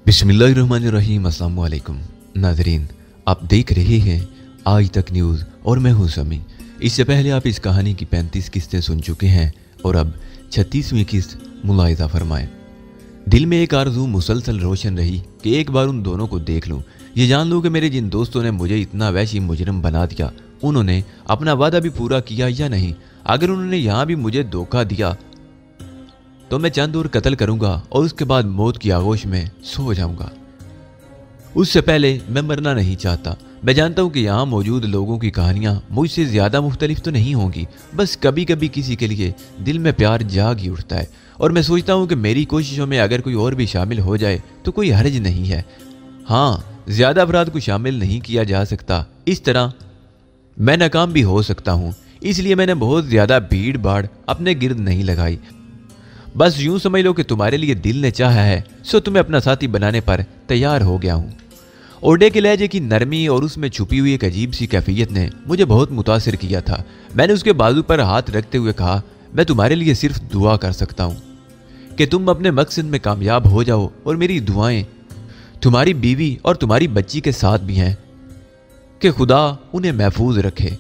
बिस्मिल्लाहिर्रहमानिर्रहीम। अस्सलाम वालेकुम नाज़रीन, आप देख रहे हैं आज तक न्यूज़ और मैं हूं समी। इससे पहले आप इस कहानी की 35 किस्तें सुन चुके हैं और अब 36वीं किस्त मुलाहिज़ा फरमाएं। दिल में एक आरज़ू मुसलसल रोशन रही कि एक बार उन दोनों को देख लूं। ये जान लूं कि मेरे जिन दोस्तों ने मुझे इतना वहशी मुजरिम बना दिया, उन्होंने अपना वादा भी पूरा किया या नहीं। अगर उन्होंने यहाँ भी मुझे धोखा दिया तो मैं चंद और कत्ल करूंगा और उसके बाद मौत की आगोश में सो जाऊंगा। उससे पहले मैं मरना नहीं चाहता। मैं जानता हूं कि यहाँ मौजूद लोगों की कहानियां मुझसे ज़्यादा मुख्तलिफ तो नहीं होंगी, बस कभी कभी किसी के लिए दिल में प्यार जाग ही उठता है और मैं सोचता हूं कि मेरी कोशिशों में अगर कोई और भी शामिल हो जाए तो कोई हर्ज नहीं है। हाँ, ज़्यादा अफराद को शामिल नहीं किया जा सकता, इस तरह मैं नाकाम भी हो सकता हूँ। इसलिए मैंने बहुत ज़्यादा भीड़ भाड़ अपने गिर्द नहीं लगाई। बस यूं समझ लो कि तुम्हारे लिए दिल ने चाहा है, सो तुम्हें अपना साथी बनाने पर तैयार हो गया हूं। ओडे के लहजे की नरमी और उसमें छुपी हुई एक अजीब सी कैफियत ने मुझे बहुत मुतासिर किया था। मैंने उसके बाजू पर हाथ रखते हुए कहा, मैं तुम्हारे लिए सिर्फ दुआ कर सकता हूं कि तुम अपने मकसद में कामयाब हो जाओ और मेरी दुआएं तुम्हारी बीवी और तुम्हारी बच्ची के साथ भी हैं कि खुदा उन्हें महफूज रखे,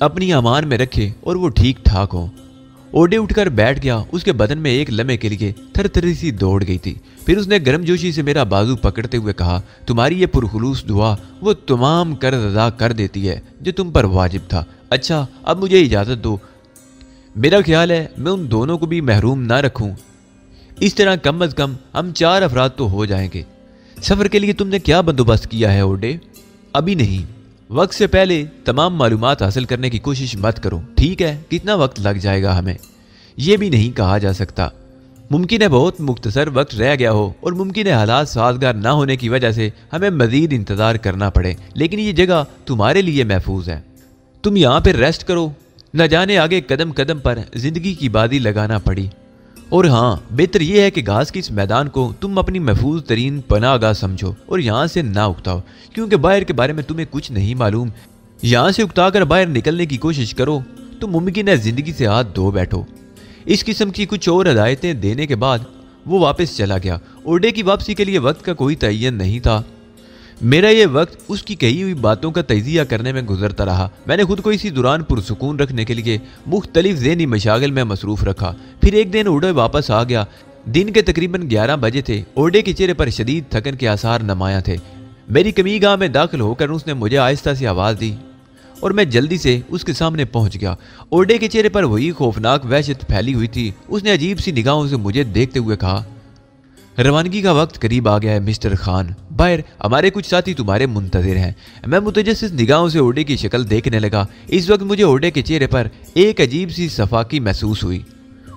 अपनी अमान में रखे और वो ठीक ठाक हो। ओडे उठकर बैठ गया। उसके बदन में एक लम्हे के लिए थरथरी सी दौड़ गई थी। फिर उसने गर्मजोशी से मेरा बाजू पकड़ते हुए कहा, तुम्हारी ये पुरखुलूस दुआ वो तमाम कर्ज अदा कर देती है जो तुम पर वाजिब था। अच्छा, अब मुझे इजाज़त दो। मेरा ख्याल है मैं उन दोनों को भी महरूम ना रखूं। इस तरह कम अज कम हम 4 अफराद तो हो जाएंगे। सफ़र के लिए तुमने क्या बंदोबस्त किया है ओडे? अभी नहीं, वक्त से पहले तमाम मालूमात हासिल करने की कोशिश मत करो, ठीक है? कितना वक्त लग जाएगा हमें यह भी नहीं कहा जा सकता। मुमकिन है बहुत मुख्तसर वक्त रह गया हो और मुमकिन है हालात साजगार ना होने की वजह से हमें मजीद इंतज़ार करना पड़े, लेकिन ये जगह तुम्हारे लिए महफूज है। तुम यहाँ पर रेस्ट करो, न जाने आगे कदम कदम पर जिंदगी की बाजी लगाना पड़ी। और हाँ, बेहतर यह है कि घास के इस मैदान को तुम अपनी महफूज तरीन पनाहगाह समझो और यहाँ से ना उकताओ, क्योंकि बाहर के बारे में तुम्हें कुछ नहीं मालूम। यहाँ से उकता कर बाहर निकलने की कोशिश करो तो मुमकिन है जिंदगी से हाथ धो बैठो। इस किस्म की कुछ और हदायतें देने के बाद वो वापस चला गया। ओडे की वापसी के लिए वक्त का कोई तयन नहीं था। मेरा ये वक्त उसकी कही हुई बातों का तजिया करने में गुजरता रहा। मैंने खुद को इसी दौरान पुरसुकून रखने के लिए मुख्तलिफ ज़हनी मशागिल में मसरूफ़ रखा। फिर एक दिन ओडे वापस आ गया। दिन के तकरीबन 11 बजे थे। ओडे के चेहरे पर शदीद थकन के आसार नुमायां थे। मेरी कमीगाह में दाखिल होकर उसने मुझे आहिस्ता से आवाज़ दी और मैं जल्दी से उसके सामने पहुंच गया। ओडे के चेहरे पर वही खौफनाक वहशत फैली हुई थी। उसने अजीब सी निगाहों से मुझे देखते हुए कहा, रवानगी का वक्त करीब आ गया है मिस्टर खान, बाहर हमारे कुछ साथी तुम्हारे मुंतजिर हैं। मैं मुतजस्सिस निगाहों से ओडे की शक्ल देखने लगा। इस वक्त मुझे ओडे के चेहरे पर एक अजीब सी सफाकी महसूस हुई।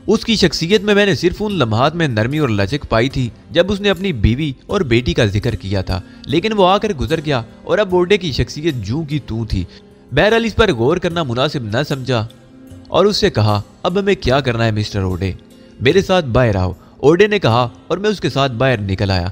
उसकी शख्सियत में मैंने सिर्फ उन लम्हात में नरमी और लचक पाई थी जब उसने अपनी बीवी और बेटी का जिक्र किया था, लेकिन वो आकर गुजर गया और अब ओडे की शख्सियत जूं की तूं थी। बहरहाल इस पर गौर करना मुनासिब न समझा और उससे कहा, अब हमें क्या करना है मिस्टर ओडे? मेरे साथ बाहर आओ, ओडे ने कहा और मैं उसके साथ बाहर निकल आया।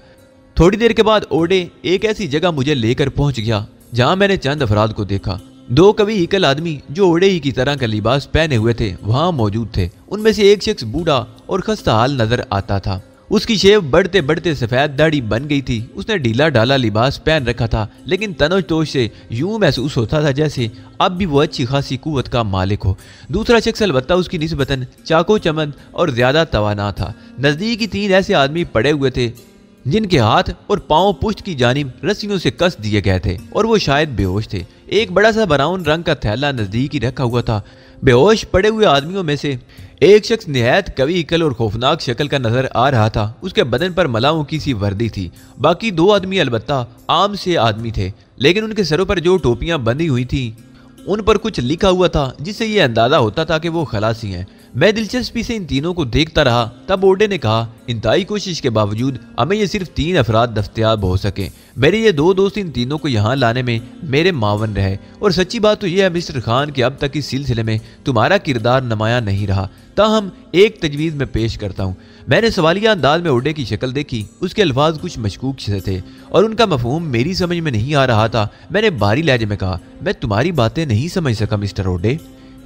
थोड़ी देर के बाद ओडे एक ऐसी जगह मुझे लेकर पहुंच गया जहां मैंने चंद अफराद को देखा। 2 कवि इकल आदमी जो ओडे ही की तरह का लिबास पहने हुए थे वहां मौजूद थे। उनमें से एक शख्स बूढ़ा और खस्ता हाल नजर आता था। उसकी शेव बढ़ते बढ़ते सफेद दाढ़ी बन गई थी। उसने ढीला ढाला लिबास पहन रखा था, लेकिन तनोज तोश से यूं महसूस होता था जैसे अब भी वो अच्छी खासी कुव्वत का मालिक हो। दूसरा शख्स अलबत्ता उसकी निस्बतन चाको चमन और ज्यादा तवाना था। नजदीकी 3 ऐसे आदमी पड़े हुए थे जिनके हाथ और पांव पुश्त की जानिब रस्सियों से कस दिए गए थे और वो शायद बेहोश थे। एक बड़ा सा ब्राउन रंग का थैला नजदीक ही रखा हुआ था। बेहोश पड़े हुए आदमियों में से एक शख्स निहायत कवि इकल और खौफनाक शक्ल का नजर आ रहा था। उसके बदन पर मलाओं की सी वर्दी थी। बाकी 2 आदमी अलबत्ता आम से आदमी थे, लेकिन उनके सरों पर जो टोपियां बंधी हुई थी उन पर कुछ लिखा हुआ था जिससे यह अंदाजा होता था कि वो खलासी हैं। मैं दिलचस्पी से इन तीनों को देखता रहा। तब ओडे ने कहा, इंतहाई कोशिश के बावजूद हमें ये सिर्फ 3 अफराद दस्तयाब हो सके। मेरे ये 2 दोस्त इन तीनों को यहाँ लाने में मेरे मावन रहे और सच्ची बात तो यह है मिस्टर खान कि अब तक इस सिलसिले में तुम्हारा किरदार नुमाया नहीं रहा। ताहम एक तजवीज़ में पेश करता हूँ। मैंने सवालिया अंदाज में ओडे की शक्ल देखी। उसके अल्फाज कुछ मशकूक से थे और उनका मफहूम मेरी समझ में नहीं आ रहा था। मैंने भारी लहजे में कहा, मैं तुम्हारी बातें नहीं समझ सका मिस्टर ओडे।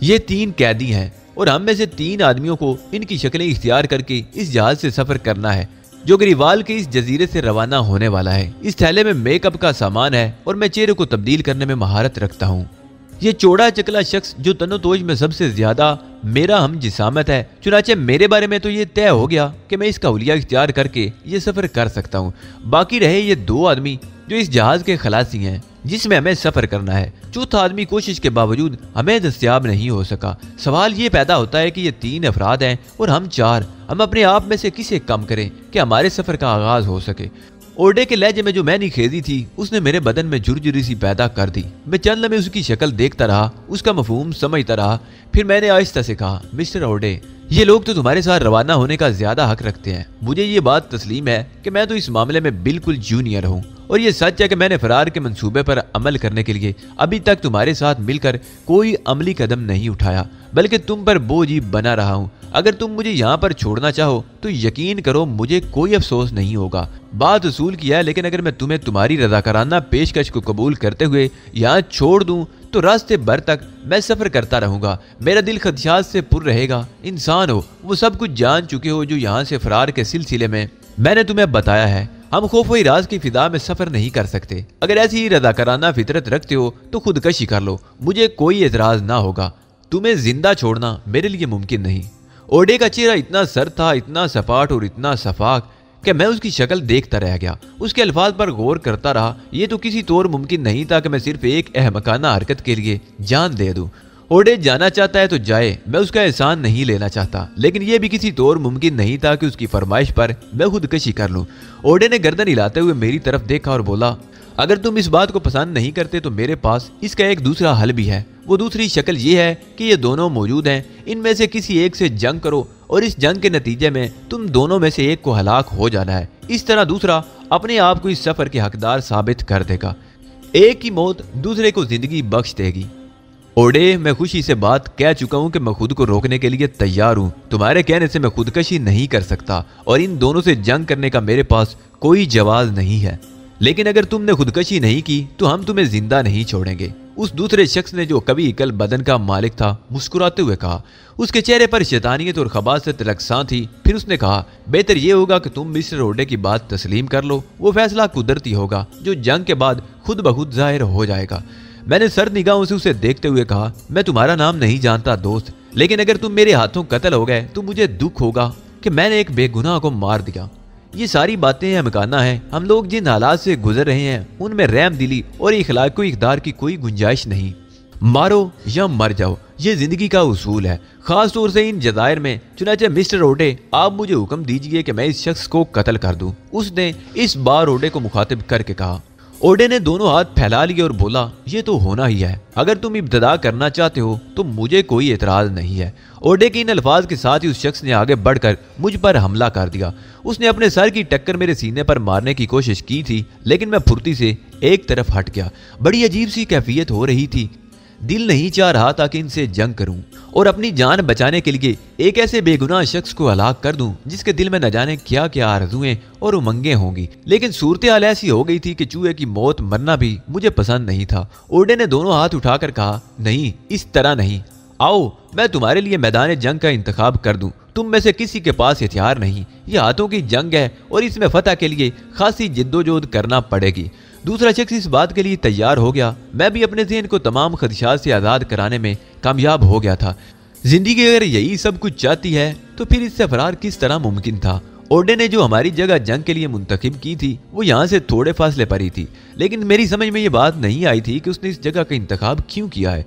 ये 3 कैदी हैं और हम में से 3 आदमियों को इनकी शक्लें इख्तियार करके इस जहाज से सफर करना है। जो गरीवाल के इस जजीरे से रवाना होने वाला है। इस थैले में मेकअप का सामान है और मैं चेहरे को तब्दील करने में महारत रखता हूँ। ये चौड़ा चकला शख्स जो तनोतोज में सबसे ज्यादा मेरा हम जिसामत है, चुनाचे मेरे बारे में तो ये तय हो गया कि मैं इसका हुलिया इख्तियार करके ये सफर कर सकता हूँ। बाकी रहे ये 2 आदमी जो इस जहाज के खलासी हैं जिसमें हमें सफर करना है। चौथा आदमी कोशिश के बावजूद हमें दस्तयाब नहीं हो सका। सवाल ये पैदा होता है कि ये 3 अफराद हैं और हम 4। हम अपने आप में से किसे कम करें कि हमारे सफर का आगाज हो सके। ओरडे के लहजे में जो मैंने खेदी थी उसने मेरे बदन में झुरझुरी सी पैदा कर दी। मैं चंद लम्हे उसकी शक्ल देखता रहा, उसका मफहूम समझता रहा। फिर मैंने आहिस्ता से कहा, मिस्टर ओरडे, ये लोग तो तुम्हारे साथ रवाना होने का ज्यादा हक रखते हैं। मुझे ये बात तस्लीम है कि मैं तो इस मामले में बिल्कुल जूनियर हूँ और ये सच है कि मैंने फरार के मंसूबे पर अमल करने के लिए अभी तक तुम्हारे साथ मिलकर कोई अमली कदम नहीं उठाया, बल्कि तुम पर बोझ ही बना रहा हूँ। अगर तुम मुझे यहाँ पर छोड़ना चाहो तो यकीन करो मुझे कोई अफसोस नहीं होगा। बात उसूल की है, लेकिन अगर मैं तुम्हें तुम्हारी रज़ाकाराना पेशकश को कबूल करते हुए यहाँ छोड़ दूँ तो रास्ते भर तक मैं सफर करता रहूंगा। मेरा दिल खदशात से पुर रहेगा। इंसान हो, वो सब कुछ जान चुके हो जो यहाँ से फरार के सिलसिले में मैंने तुम्हें बताया है। हम खौफ इराज की फिदा में सफर नहीं कर सकते। अगर ऐसी ही रज़ाकाराना फितरत रखते हो तो खुदकशी कर लो, मुझे कोई एतराज ना होगा। तुम्हें जिंदा छोड़ना मेरे लिए मुमकिन नहीं। ओरडे का चेहरा इतना सर था, इतना सपाट और इतना सफाक कि मैं उसकी शक्ल देखता रह गया। उसके अल्फाज पर गौर करता रहा। यह तो किसी तौर मुमकिन नहीं था कि मैं सिर्फ एक अहमकाना हरकत के लिए जान दे दूं। ओरडे जाना चाहता है तो जाए, मैं उसका एहसान नहीं लेना चाहता, लेकिन यह भी किसी तौर मुमकिन नहीं था कि उसकी फरमाइश पर मैं खुदकशी कर लूं। ओरडे ने गर्दन हिलाते हुए मेरी तरफ देखा और बोला, अगर तुम इस बात को पसंद नहीं करते तो मेरे पास इसका एक दूसरा हल भी है। वो दूसरी शक्ल ये है कि ये दोनों मौजूद हैं, इनमें से किसी एक से जंग करो और इस जंग के नतीजे में तुम दोनों में से एक को हलाक हो जाना है। इस तरह दूसरा अपने आप को इस सफर के हकदार साबित कर देगा। एक की मौत दूसरे को जिंदगी बख्श देगी। ओरडे, मैं खुशी से बात कह चुका हूं कि मैं खुद को रोकने के लिए तैयार हूं। तुम्हारे कहने से मैं खुदकशी नहीं कर सकता और इन दोनों से जंग करने का मेरे पास कोई जवाब नहीं है। लेकिन अगर तुमने खुदकशी नहीं की तो हम तुम्हें जिंदा नहीं छोड़ेंगे। उस दूसरे शख्स ने, जो कभी इकल बदन का मालिक था, मुस्कुराते हुए कहा। उसके चेहरे पर शैतानियत और खबासत रक्सां थी। फिर उसने कहा, बेहतर ये होगा कि तुम मिस्टर ओरडे की बात तस्लीम कर लो। वो फैसला कुदरती होगा जो जंग के बाद खुद ब खुद जाहिर हो जाएगा। मैंने सर निगाहों से उसे देखते हुए कहा, मैं तुम्हारा नाम नहीं जानता दोस्त, लेकिन अगर तुम मेरे हाथों कत्ल हो गए तो मुझे दुख होगा कि मैंने एक बेगुनाह को मार दिया। ये सारी बातें अमकाना है। हम लोग जिन हालात से गुजर रहे हैं उनमें रहम दिली और इखलाक इक़दार की कोई गुंजाइश नहीं। मारो या मर जाओ, ये जिंदगी का उसूल है, खास तौर से इन जज़ायर में। चुनाचे मिस्टर ओरडे, आप मुझे हुक्म दीजिए कि मैं इस शख्स को कत्ल कर दूं। उसने इस बार ओरडे को मुखातिब करके कहा। ओरडे ने दोनों हाथ फैला लिए और बोला, ये तो होना ही है। अगर तुम इब्तदा करना चाहते हो तो मुझे कोई एतराज नहीं है। ओरडे के इन अल्फाज के साथ ही उस शख्स ने आगे बढ़कर मुझ पर हमला कर दिया। उसने अपने सर की टक्कर मेरे सीने पर मारने की कोशिश की थी, लेकिन मैं फुर्ती से एक तरफ हट गया। बड़ी अजीब सी कैफियत हो रही थी। दिल नहीं चाह रहा था कि इनसे जंग करूं और अपनी जान बचाने के लिए एक ऐसे बेगुनाह शख्स को हलाक कर दूं जिसके दिल में न जाने क्या क्या आरज़ुएं और उमंगें होंगी। लेकिन सूरत हाल ऐसी हो गई थी कि चूहे की मौत मरना भी मुझे पसंद नहीं था। ओरडे ने दोनों हाथ उठाकर कहा, नहीं, इस तरह नहीं। आओ, मैं तुम्हारे लिए मैदान जंग का इंतखाब कर दूं। तुम में से किसी के पास हथियार नहीं। ये हाथों की जंग है और इसमें फतह के लिए खासी जिद्दोजहद करना पड़ेगी। दूसरा शख्स इस बात के लिए तैयार हो गया। मैं भी अपने ज़हन को तमाम खदशात से आज़ाद कराने में कामयाब हो गया था। जिंदगी अगर यही सब कुछ चाहती है तो फिर इससे फरार किस तरह मुमकिन था। ओरडे ने जो हमारी जगह जंग के लिए मुंतखब की थी वो यहाँ से थोड़े फासले पर ही थी, लेकिन मेरी समझ में ये बात नहीं आई थी कि उसने इस जगह का इंतखाब क्यों किया है।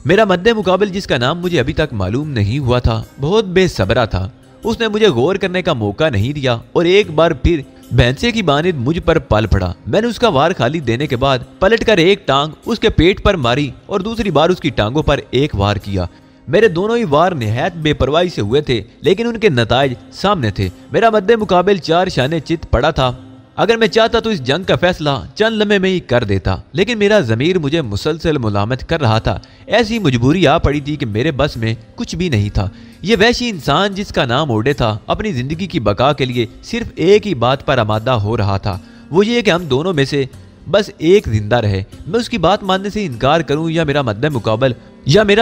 मेरा मद्दे मुकाबिल, जिसका नाम मुझे अभी तक मालूम नहीं हुआ था, बहुत बेसब्रा था। उसने मुझे गौर करने का मौका नहीं दिया और एक बार फिर भैंसे की बानिद मुझ पर पल पड़ा। मैंने उसका वार खाली देने के बाद पलटकर एक टांग उसके पेट पर मारी और दूसरी बार उसकी टांगों पर एक वार किया। मेरे दोनों ही वार निहायत बेपरवाही से हुए थे, लेकिन उनके नताइज सामने थे। मेरा मद्दे मुकाबिल 4 शाने चित पड़ा था। अगर मैं चाहता तो इस जंग का फैसला चंद लम्हे में ही कर देता, लेकिन मेरा ज़मीर मुझे मुसलसल मुलामत कर रहा था। ऐसी मजबूरी आ पड़ी थी कि मेरे बस में कुछ भी नहीं था। ये वैसी इंसान जिसका नाम ओरडे था, अपनी जिंदगी की बका के लिए सिर्फ एक ही बात पर आमादा हो रहा था, वो ये कि हम दोनों में से बस एक जिंदा रहे। मैं उसकी बात मानने से इनकार करूं या मेरा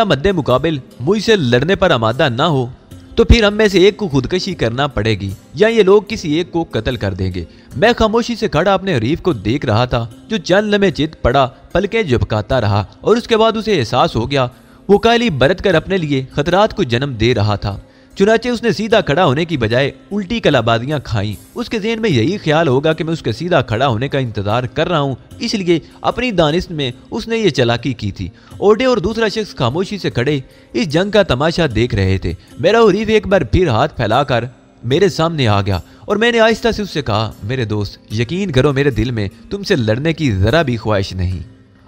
मद्दे मुकाबिल मुझसे लड़ने पर आमादा ना हो, तो फिर हम में से एक को खुदकशी करना पड़ेगी या ये लोग किसी एक को कत्ल कर देंगे। मैं खामोशी से खड़ा अपने हरीफ को देख रहा था, जो चंद लम्हे चित पड़ा, पलकें झपकाता रहा और उसके बाद उसे एहसास हो गया वो कायली बरत कर अपने लिए खतरात को जन्म दे रहा था। चुनाचे उसने सीधा खड़ा होने की बजाय उल्टी कलाबादियां खाई। उसके ज़हन में यही ख्याल होगा कि मैं उसके सीधा खड़ा होने का इंतजार कर रहा हूँ, इसलिए अपनी दानिश में उसने ये चालाकी की थी। ओडे और दूसरा शख्स खामोशी से खड़े इस जंग का तमाशा देख रहे थे। मेरा हरीफ एक बार फिर हाथ फैलाकर मेरे सामने आ गया और मैंने आहिस्ता से उससे कहा, मेरे दोस्त, यकीन करो मेरे दिल में तुमसे लड़ने की जरा भी ख्वाहिश नहीं।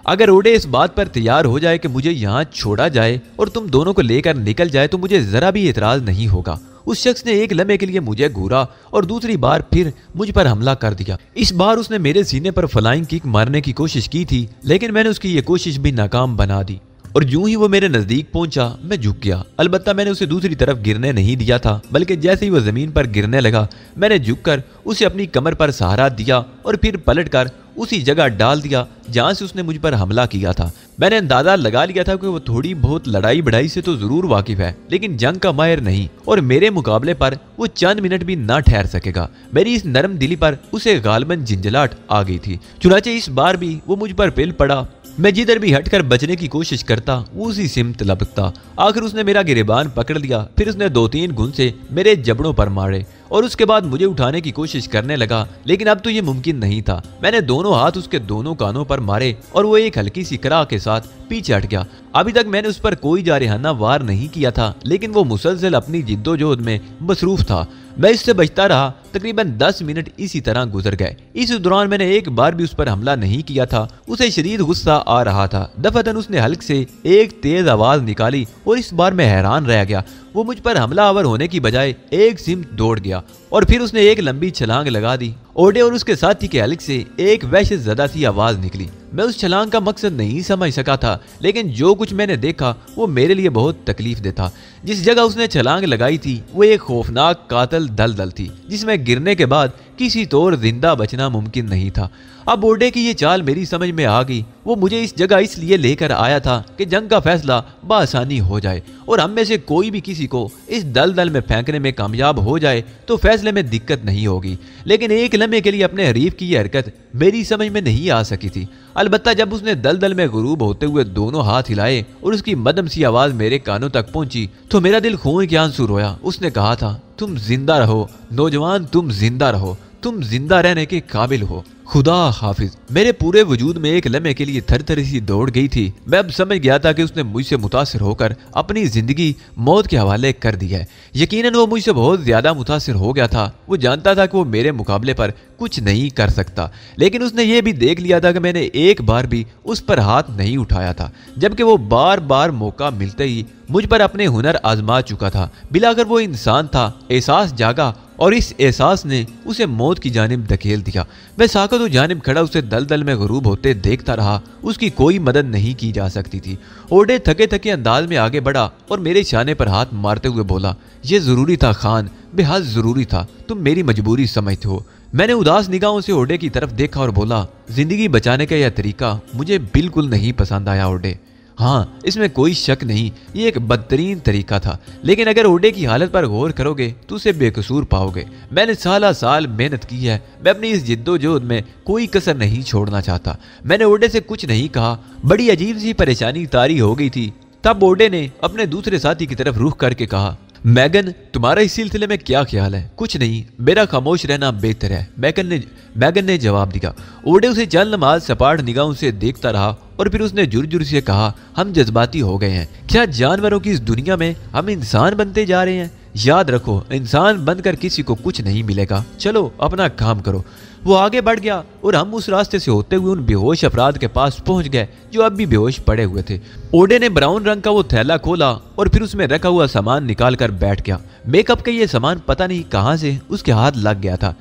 अगर ओडे इस बात पर तैयार हो जाए कि मुझे यहाँ छोड़ा जाए और तुम दोनों को लेकर निकल जाए तो मुझे जरा भी एतराज नहीं होगा। उस शख्स ने एक लम्हे के लिए मुझे घूरा और दूसरी बार फिर मुझ पर हमला कर दिया। इस बार उसने मेरे सीने पर फ्लाइंग किक मारने की कोशिश की थी, लेकिन मैंने उसकी ये कोशिश भी नाकाम बना दी और यूं ही वो मेरे नजदीक पहुंचा मैं झुक गया। अलबत्ता मैंने उसे दूसरी तरफ गिरने नहीं दिया था, बल्कि जैसे ही वो जमीन पर गिरने लगा मैंने झुककर उसे अपनी कमर पर सहारा दिया और फिर पलटकर उसी जगह डाल दिया जहां से उसने मुझ पर हमला किया था। मैंने अंदाजा लगा लिया था कि वो थोड़ी बहुत लड़ाई बढ़ाई से तो जरूर वाकिफ है, लेकिन जंग का माहिर नहीं और मेरे मुकाबले पर वो चंद मिनट भी ना ठहर सकेगा। मेरी इस नरम दिली पर उसे गालबन झंझलाहट आ गई थी। चुनाचे इस बार भी वो मुझ पर पिल पड़ा। मैं जिधर भी हटकर बचने की कोशिश करता वो उसी सिमत लपकता। आखिर उसने मेरा गिरेबान पकड़ लिया, फिर उसने 2-3 घुंसे मेरे जबड़ों पर मारे और उसके बाद मुझे उठाने की कोशिश करने लगा, लेकिन अब तो ये मुमकिन नहीं था। मैंने दोनों हाथ उसके दोनों कानों पर मारे और वो एक हल्की सी कराह के साथ पीछे हट गया। अभी तक मैंने उस पर कोई जारहाना वार नहीं किया था, लेकिन वो मुसलसल अपनी जिद्दोजहद में मसरूफ था। मैं इससे बचता रहा। तकरीबन 10 मिनट इसी तरह गुजर गए। इस दौरान मैंने एक बार भी उस पर हमला नहीं किया था। उसे शदीद गुस्सा आ रहा था। दफअतन उसने हल्क से एक तेज आवाज निकाली और इस बार मैं हैरान रह गया। वो मुझ पर हमलावर होने की बजाय एक सिमत दौड़ गया और फिर उसने एक लंबी छलांग लगा दी। ओडे और उसके साथी के हल्क से एक वहशत ज़दा सी आवाज निकली। मैं उस छलांग का मकसद नहीं समझ सका था, लेकिन जो कुछ मैंने देखा वो मेरे लिए बहुत तकलीफ दे था। जिस जगह उसने छलांग लगाई थी वो एक खौफनाक कातल दलदल थी, जिसमें गिरने के बाद किसी तौर जिंदा बचना मुमकिन नहीं था। अब ओडे की ये चाल मेरी समझ में आ गई। वो मुझे इस जगह इसलिए लेकर आया था कि जंग का फैसला बआसानी हो जाए और हम में से कोई भी किसी को इस दलदल में फेंकने में कामयाब हो जाए तो फैसले में दिक्कत नहीं होगी। लेकिन एक लम्हे के लिए अपने हरीफ की यह हरकत मेरी समझ में नहीं आ सकी थी। अलबत्ता जब उसने दलदल में गुरूब होते हुए दोनों हाथ हिलाए और उसकी मदम सी आवाज मेरे कानों तक पहुंची तो मेरा दिल खून के आंसू रोया। उसने कहा था, तुम जिंदा रहो नौजवान, तुम जिंदा रहो, तुम जिंदा रहने के काबिल हो। खुदा हाफिज। मेरे पूरे वजूद में एक लम्हे के लिए थर-थर सी दौड़ गई थी। मैं अब समझ गया था कि उसने मुझसे मुतासिर होकर अपनी जिंदगी मौत के हवाले कर दी है। यकीनन वो मुझसे बहुत ज्यादा मुतासिर हो गया था। वो जानता था कि वो मेरे मुकाबले पर कुछ नहीं कर सकता, लेकिन उसने ये भी देख लिया था कि मैंने एक बार भी उस पर हाथ नहीं उठाया था, जबकि वो बार बार मौका मिलते ही मुझ पर अपने हुनर आजमा चुका था। बिलाकर वो इंसान था। एहसास जागा और इस एहसास ने उसे मौत की जानिब धकेल दिया। मैं साकत व जानिब खड़ा उसे दलदल में गुरूब होते देखता रहा। उसकी कोई मदद नहीं की जा सकती थी। ओडे थके थके अंदाज में आगे बढ़ा और मेरे शाने पर हाथ मारते हुए बोला, यह जरूरी था खान, बेहद जरूरी था। तुम मेरी मजबूरी समझते हो। मैंने उदास निगाहों से ओडे की तरफ देखा और बोला, जिंदगी बचाने का यह तरीका मुझे बिल्कुल नहीं पसंद आया ओडे। हाँ, इसमें कोई शक नहीं, ये एक बदतरीन तरीका था, लेकिन अगर ओडे की हालत पर गौर करोगे तो उसे बेकसूर पाओगे। मैंने साल मेहनत की है। मैं अपनी इस जिद्दोजहद में कोई कसर नहीं छोड़ना चाहता। मैंने ओडे से कुछ नहीं कहा। बड़ी अजीब सी परेशानी तारी हो गई थी। तब ओडे ने अपने दूसरे साथी की तरफ रुख करके कहा, मैगन, तुम्हारा इस सिलसिले में क्या ख्याल है? कुछ नहीं, मेरा खामोश रहना बेहतर है, मैगन ने जवाब दिया। ओडे उसे चंद लम्हात सपाट निगाहों से देखता रहा और फिर उसने जुर से कहा, हम जज्बाती हो गए हैं। क्या जानवरों की इस दुनिया में हम इंसान बनते जा रहे हैं? याद रखो, इंसान बनकर किसी को कुछ नहीं मिलेगा। चलो अपना काम करो। वो आगे बढ़ गया और हम उस रास्ते से होते हुए उन बेहोश अफराद के पास पहुंच गए जो अब भी बेहोश पड़े हुए थे। ओडे ने ब्राउन रंग का वो थैला खोला और फिर उसमें रखा हुआ सामान निकाल कर बैठ गया। मेकअप का ये सामान पता नहीं कहां से उसके हाथ लग गया था।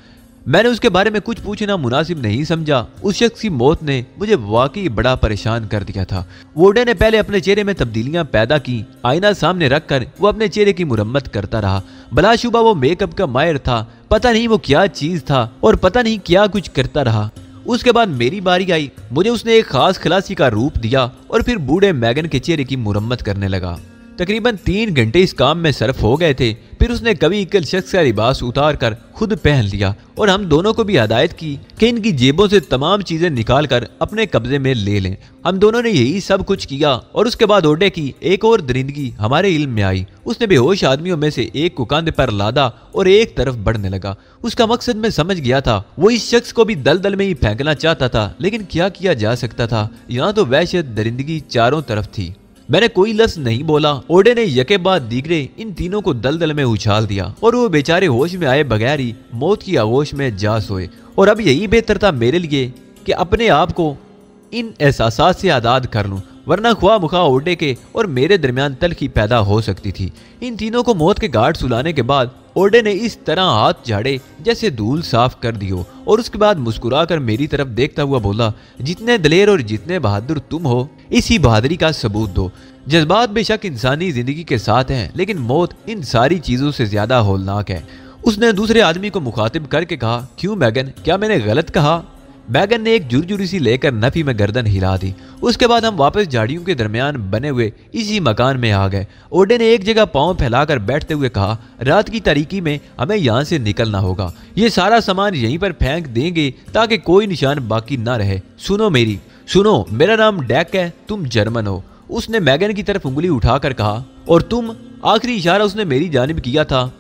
मैंने उसके बारे में कुछ पूछना मुनासिब नहीं समझा। उस शख्स की मौत ने मुझे वाकई बड़ा परेशान कर दिया था। ओडे ने पहले अपने चेहरे में तब्दीलियां पैदा की। आईना सामने रखकर वो अपने चेहरे की मुरम्मत करता रहा। बलाशुबा वो मेकअप का माहिर था। पता नहीं वो क्या चीज था और पता नहीं क्या कुछ करता रहा। उसके बाद मेरी बारी आई। मुझे उसने एक खास खलासी का रूप दिया और फिर बूढ़े मैगन के चेहरे की मुरम्मत करने लगा। तकरीबन 3 घंटे इस काम में सर्फ हो गए थे। फिर उसने कवि इक्कल शख्स का लिबास उतार कर खुद पहन लिया और हम दोनों को भी हिदायत की कि इनकी जेबों से तमाम चीजें निकाल कर अपने कब्जे में ले लें। हम दोनों ने यही सब कुछ किया और उसके बाद ओडे की एक और दरिंदगी हमारे इल्म में आई। उसने बेहोश आदमियों में से एक को कंधे पर लादा और एक तरफ बढ़ने लगा। उसका मकसद मैं समझ गया था, वो इस शख्स को भी दलदल में ही फेंकना चाहता था, लेकिन क्या किया जा सकता था। यहाँ तो वहशत दरिंदगी चारों तरफ थी। मैंने कोई लफ्ज नहीं बोला। ओडे ने यके बाद दीगरे इन तीनों को दलदल में उछाल दिया और वो बेचारे होश में आए बगैर ही मौत की आगोश में जा सोए। और अब यही बेहतर था मेरे लिए कि अपने आप को इन एहसासात से आज़ाद कर लूं, वरना ख्वाह मुखा ओडे के और मेरे दरमियान तलखी पैदा हो सकती थी। इन तीनों को मौत के घाट सुलाने के बाद ओडे ने इस तरह हाथ झाड़े जैसे धूल साफ कर दियो और उसके बाद मुस्कुराकर मेरी तरफ देखता हुआ बोला, जितने दलेर और जितने बहादुर तुम हो, इसी बहादुरी का सबूत दो। जज्बात बेशक इंसानी जिंदगी के साथ हैं, लेकिन मौत इन सारी चीजों से ज्यादा होलनाक है। उसने दूसरे आदमी को मुखातिब करके कहा, क्यों मैगन, क्या मैंने गलत कहा? मैगन ने एक जुरजुरी सी लेकर नफी में गर्दन हिला दी। उसके बाद हम वापस झाड़ियों के दरमियान बने हुए इसी मकान में आ गए। ओडे ने एक जगह पांव फैलाकर बैठते हुए कहा, रात की तारीकी में हमें यहाँ से निकलना होगा। ये सारा सामान यहीं पर फेंक देंगे ताकि कोई निशान बाकी ना रहे। सुनो, मेरा नाम डैक है, तुम जर्मन हो। उसने मैगन की तरफ उंगली उठाकर कहा, और तुम? आखिरी इशारा उसने मेरी जानिब किया था।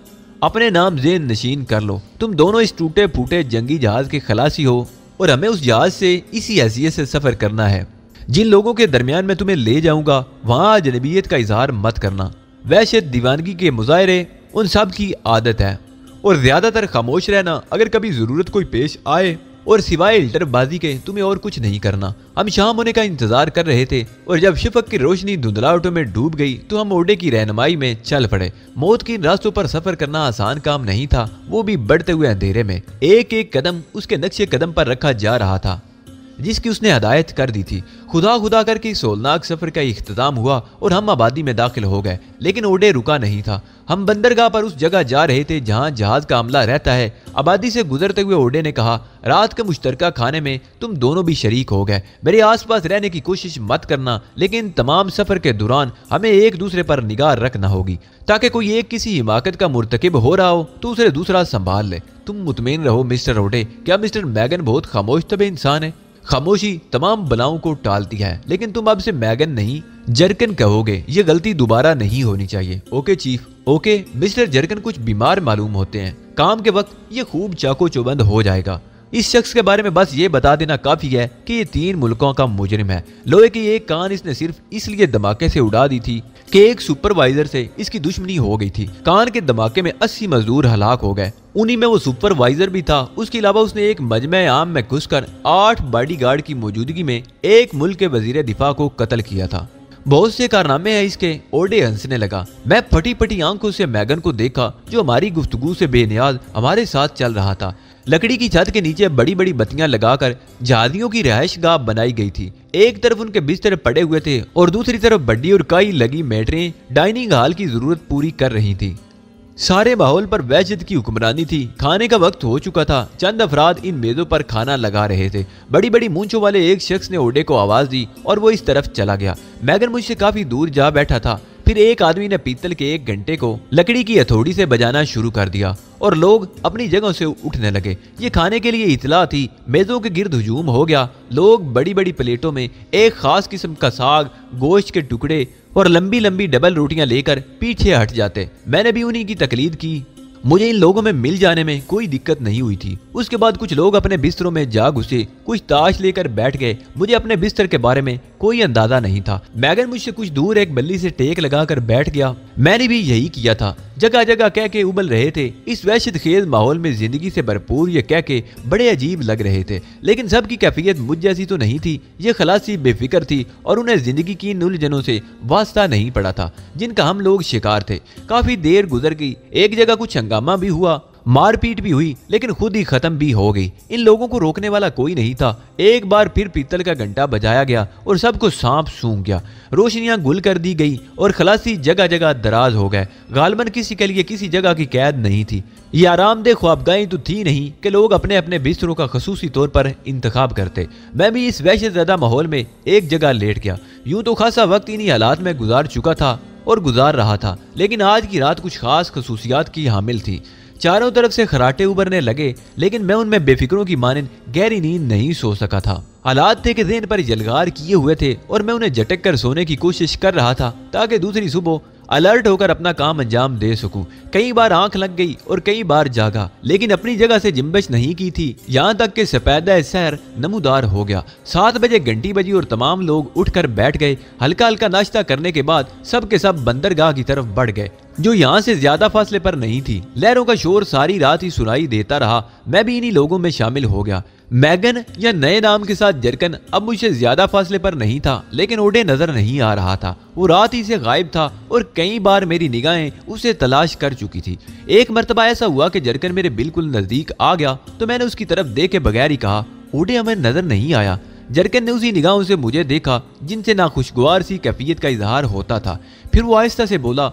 अपने नाम ज़ेन नशीन कर लो। तुम दोनों इस टूटे फूटे जंगी जहाज के खलासी हो और हमें उस जहाज से इसी हैसियत से सफर करना है। जिन लोगों के दरमियान में तुम्हें ले जाऊंगा वहां अजनबियत का इजहार मत करना। वहशत, दीवानगी के मुजाहरे उन सब की आदत है और ज्यादातर खामोश रहना अगर कभी जरूरत कोई पेश आए, और सिवाय इल्टरबाजी के तुम्हें और कुछ नहीं करना। हम शाम होने का इंतजार कर रहे थे और जब शफक की रोशनी धुंधलाहटों में डूब गई तो हम ओडे की रहनुमाई में चल पड़े। मौत के रास्तों पर सफर करना आसान काम नहीं था, वो भी बढ़ते हुए अंधेरे में। एक एक कदम उसके नक्शे कदम पर रखा जा रहा था जिसकी उसने हदायत कर दी थी। खुदा खुदा करके इस होलनाक सफर का इख्तिताम हुआ और हम आबादी में दाखिल हो गए, लेकिन ओडे रुका नहीं था। हम बंदरगाह पर उस जगह जा रहे थे जहां जहाज का अमला रहता है। आबादी से गुजरते हुए ओडे ने कहा, रात के मुश्तरका खाने में तुम दोनों भी शरीक हो गए। मेरे आसपास रहने की कोशिश मत करना, लेकिन तमाम सफर के दौरान हमें एक दूसरे पर निगाह रखना होगी ताकि कोई एक किसी हिमाकत का मुर्तकिब हो रहा हो तो उसे दूसरा संभाल ले। तुम मुतमईन रहो मिस्टर ओडे। क्या मिस्टर मैगन बहुत खामोश तबे इंसान है? खामोशी तमाम बलाओं को टालती है, लेकिन तुम अब से मैगन नहीं जर्कन कहोगे। ये गलती दोबारा नहीं होनी चाहिए। Okay chief. Okay. Mister zircon कुछ बीमार मालूम होते हैं। काम के वक्त ये खूब चाको चौबंद हो जाएगा। इस शख्स के बारे में बस ये बता देना काफी है कि ये 3 मुल्कों का मुजरिम है। लोहे की एक कान इसने सिर्फ इसलिए धमाके से उड़ा दी थी कि एक सुपरवाइजर से इसकी दुश्मनी हो गई थी। कान के धमाके में 80 मजदूर हलाक हो गए, उन्हीं में वो सुपरवाइजर भी था। उसके अलावा उसने एक मजमे आम में घुसकर 8 बॉडीगार्ड की मौजूदगी में एक मुल्क के वजीर दिफा को कत्ल किया था। बहुत से कारनामे हैं इसके। ओडे हंसने लगा। मैं फटी फटी आंखों से मैगन को देखा जो हमारी गुफ्तगू से बेनियाज हमारे साथ चल रहा था। लकड़ी की छत के नीचे बड़ी बड़ी बत्तियां लगाकर जहाजियों की रिहाइश गाह बनाई गई थी। एक तरफ उनके बिस्तर पड़े हुए थे और दूसरी तरफ बड्डी और काई लगी मेटरें डाइनिंग हॉल की जरूरत पूरी कर रही थी। सारे माहौल पर वहशत की हुक्मरानी थी। खाने का वक्त हो चुका था। चंद अफराद इन मेजों पर खाना लगा रहे थे। बड़ी बड़ी मूंछों वाले एक शख्स ने ओडे को आवाज दी और वो इस तरफ चला गया। मैगन मुझसे काफी दूर जा बैठा था। फिर एक आदमी ने पीतल के एक घंटे को लकड़ी की हथौड़ी से बजाना शुरू कर दिया और लोग अपनी जगहों से उठने लगे। ये खाने के लिए इतला थी। मेजों के गिर्द हुजूम हो गया। लोग बड़ी बड़ी प्लेटों में एक खास किस्म का साग, गोश्त के टुकड़े और लंबी लंबी डबल रोटियां लेकर पीछे हट जाते। मैंने भी उन्हीं की तकलीद की। मुझे इन लोगों में मिल जाने में कोई दिक्कत नहीं हुई थी। उसके बाद कुछ लोग अपने बिस्तरों में जा घुसे, कुछ ताश लेकर बैठ गए। मुझे अपने बिस्तर के बारे में कोई अंदाजा नहीं था। मैगन मुझसे कुछ दूर एक बल्ली से टेक लगाकर बैठ गया। मैंने भी यही किया था। जगह जगह कह के उबल रहे थे। इस वहशत खेज माहौल में जिंदगी से भरपूर ये कह के बड़े अजीब लग रहे थे, लेकिन सबकी कैफियत मुझ जैसी तो नहीं थी। ये खलासी बेफिक्र थी और उन्हें जिंदगी की इन उलझनों से वास्ता नहीं पड़ा था जिनका हम लोग शिकार थे। काफी देर गुजर गई। एक जगह कुछ हंगामा भी हुआ, मारपीट भी हुई, लेकिन खुद ही खत्म भी हो गई। इन लोगों को रोकने वाला कोई नहीं था। एक बार फिर पीतल का घंटा बजाया गया और सबको सांप सूंघ गया। रोशनियां गुल कर दी गई और खलासी जगह जगह दराज हो गए। गालबन किसी के लिए किसी जगह की कैद नहीं थी। ये आरामदेह ख्वाबगाही तो थी नहीं कि लोग अपने अपने बिस्तरों का खसूसी तौर पर इंतखाब करते। मैं भी इस वहशत ज़दा माहौल में एक जगह लेट गया। यूं तो खासा वक्त इन्हीं हालात में गुजार चुका था और गुजार रहा था, लेकिन आज की रात कुछ खास खसूसियात की हामिल थी। चारों तरफ से खराटे उभरने लगे, लेकिन मैं उनमें बेफिक्रों की मानिंद गहरी नींद नहीं सो सका था। हालात थे कि ज़हन पर जलगार किए हुए थे और मैं उन्हें झटक कर सोने की कोशिश कर रहा था ताकि दूसरी सुबह अलर्ट होकर अपना काम अंजाम दे सकूं। कई बार आंख लग गई और कई बार जागा, लेकिन अपनी जगह से जिम्बश नहीं की थी, यहाँ तक कि सफेदा शहर नमूदार हो गया। 7 बजे घंटी बजी और तमाम लोग उठकर बैठ गए। हल्का हल्का नाश्ता करने के बाद सब के सब बंदरगाह की तरफ बढ़ गए, जो यहाँ से ज्यादा फासले पर नहीं थी। लहरों का शोर सारी रात ही सुनाई देता रहा। मैं भी इन्हीं लोगों में शामिल हो गया। मैगन या नए नाम के साथ जरकन अब मुझसे ज्यादा फासले पर नहीं था, लेकिन ओडे नजर नहीं आ रहा था। वो रात ही से गायब था और कई बार मेरी निगाहें उसे तलाश कर चुकी थी। एक मर्तबा ऐसा हुआ कि जरकन मेरे बिल्कुल नजदीक आ गया तो मैंने उसकी तरफ देखे बगैर ही कहा, ओडे हमें नजर नहीं आया। जरकन ने उसी निगाहों से मुझे देखा जिनसे नाखुशगवार सी कैफियत का इजहार होता था। फिर वो आहिस्ता से बोला,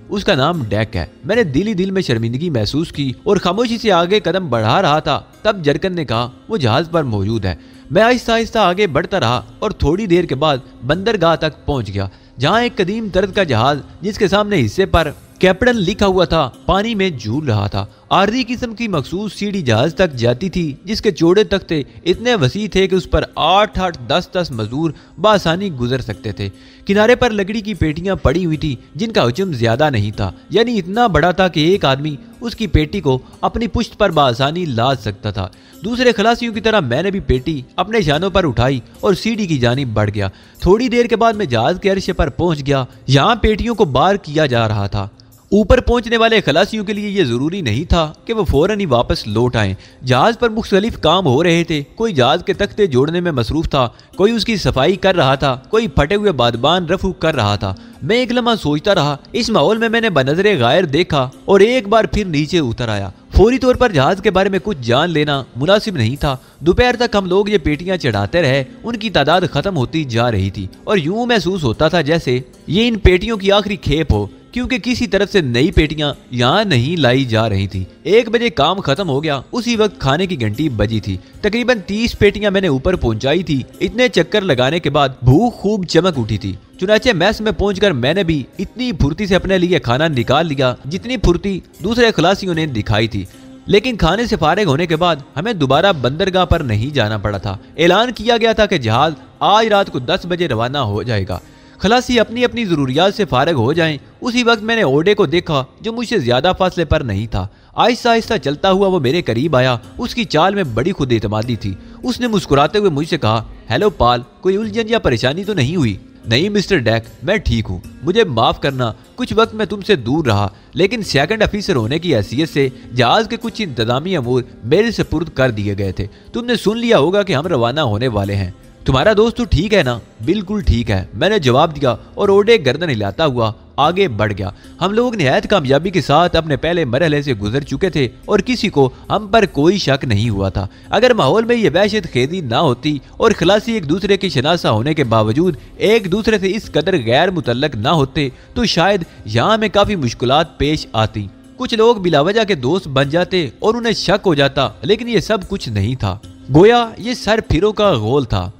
उसका नाम डैक है। मैंने दिल ही दिल में शर्मिंदगी महसूस की और खामोशी से आगे कदम बढ़ा रहा था। तब जरकन ने कहा, वो जहाज पर मौजूद है। मैं आहिस्ता आहिस्ता आगे बढ़ता रहा और थोड़ी देर के बाद बंदरगाह तक पहुंच गया, जहां एक कदीम तर्ज का जहाज जिसके सामने हिस्से पर कैप्टन लिखा हुआ था पानी में झूल रहा था। आरजी किस्म की मखसूस सीढ़ी जहाज तक जाती थी, जिसके चौड़े तख्ते इतने वसी थे कि उस पर 8-8, 10-10 मजदूर बआसानी गुजर सकते थे। किनारे पर लकड़ी की पेटियां पड़ी हुई थी जिनका हजम ज्यादा नहीं था, यानी इतना बड़ा था कि एक आदमी उसकी पेटी को अपनी पुश्त पर बआसानी लाद सकता था। दूसरे खलासियों की तरह मैंने भी पेटी अपने शानों पर उठाई और सीढ़ी की जानिब बढ़ गया। थोड़ी देर के बाद मैं जहाज के अर्शे पर पहुंच गया। यहाँ पेटियों को बार किया जा रहा था। ऊपर पहुंचने वाले खलासियों के लिए यह जरूरी नहीं था कि वो फौरन ही वापस लौट आएं। जहाज पर मुख्तलिफ काम हो रहे थे। कोई जहाज के तख्ते जोड़ने में मसरूफ था, कोई उसकी सफाई कर रहा था, कोई फटे हुए बादबान रफू कर रहा था। मैं एक लम्हा सोचता रहा। इस माहौल में मैंने बनजरे गायर देखा और एक बार फिर नीचे उतर आया। फौरी तौर पर जहाज के बारे में कुछ जान लेना मुनासिब नहीं था। दोपहर तक हम लोग ये पेटियां चढ़ाते रहे। उनकी तादाद खत्म होती जा रही थी और यूं महसूस होता था जैसे ये इन पेटियों की आखिरी खेप हो, क्योंकि किसी तरफ से नई पेटियां यहाँ नहीं लाई जा रही थी। 1 बजे काम खत्म हो गया। उसी वक्त खाने की घंटी बजी थी। तकरीबन 30 पेटियां मैंने ऊपर पहुंचाई थी। इतने चक्कर लगाने के बाद भूख खूब चमक उठी थी। चुनाचे मैस में पहुंचकर मैंने भी इतनी फुर्ती से अपने लिए खाना निकाल लिया जितनी फुर्ती दूसरे खलासियों ने दिखाई थी। लेकिन खाने से फारिग होने के बाद हमें दोबारा बंदरगाह पर नहीं जाना पड़ा था। ऐलान किया गया था कि जहाज आज रात को 10 बजे रवाना हो जाएगा। खलासी अपनी अपनी जरूरियात से फारिग हो जाएं। उसी वक्त मैंने ओडे को देखा, जो मुझसे ज्यादा फासले पर नहीं था। आहिस्ता आहिस्ता चलता हुआ वो मेरे करीब आया। उसकी चाल में बड़ी खुद एतमादी थी। उसने मुस्कुराते हुए मुझसे कहा, हेलो पाल, कोई उलझन या परेशानी तो नहीं हुई? नहीं मिस्टर डैक, मैं ठीक हूँ। मुझे माफ करना, कुछ वक्त मैं तुमसे दूर रहा, लेकिन सेकंड ऑफिसर होने की हैसियत से जहाज के कुछ इंतजामी अमूर मेरे सुपुर्द कर दिए गए थे। तुमने सुन लिया होगा कि हम रवाना होने वाले हैं। तुम्हारा दोस्त तो ठीक है ना? बिल्कुल ठीक है, मैंने जवाब दिया और ओडे गर्दन हिलाता हुआ आगे बढ़ गया। हम लोग निहायत कामयाबी के साथ अपने पहले मरहले से गुजर चुके थे और किसी को हम पर कोई शक नहीं हुआ था। अगर माहौल में ये वहशत खेदी ना होती और खलासी एक दूसरे के शनासा होने के बावजूद एक दूसरे से इस कदर गैर मुतल्लक ना होते तो शायद यहाँ में काफी मुश्किलात पेश आती। कुछ लोग बिलावजह के दोस्त बन जाते और उन्हें शक हो जाता, लेकिन ये सब कुछ नहीं था। गोया ये सर फिरों का गोल था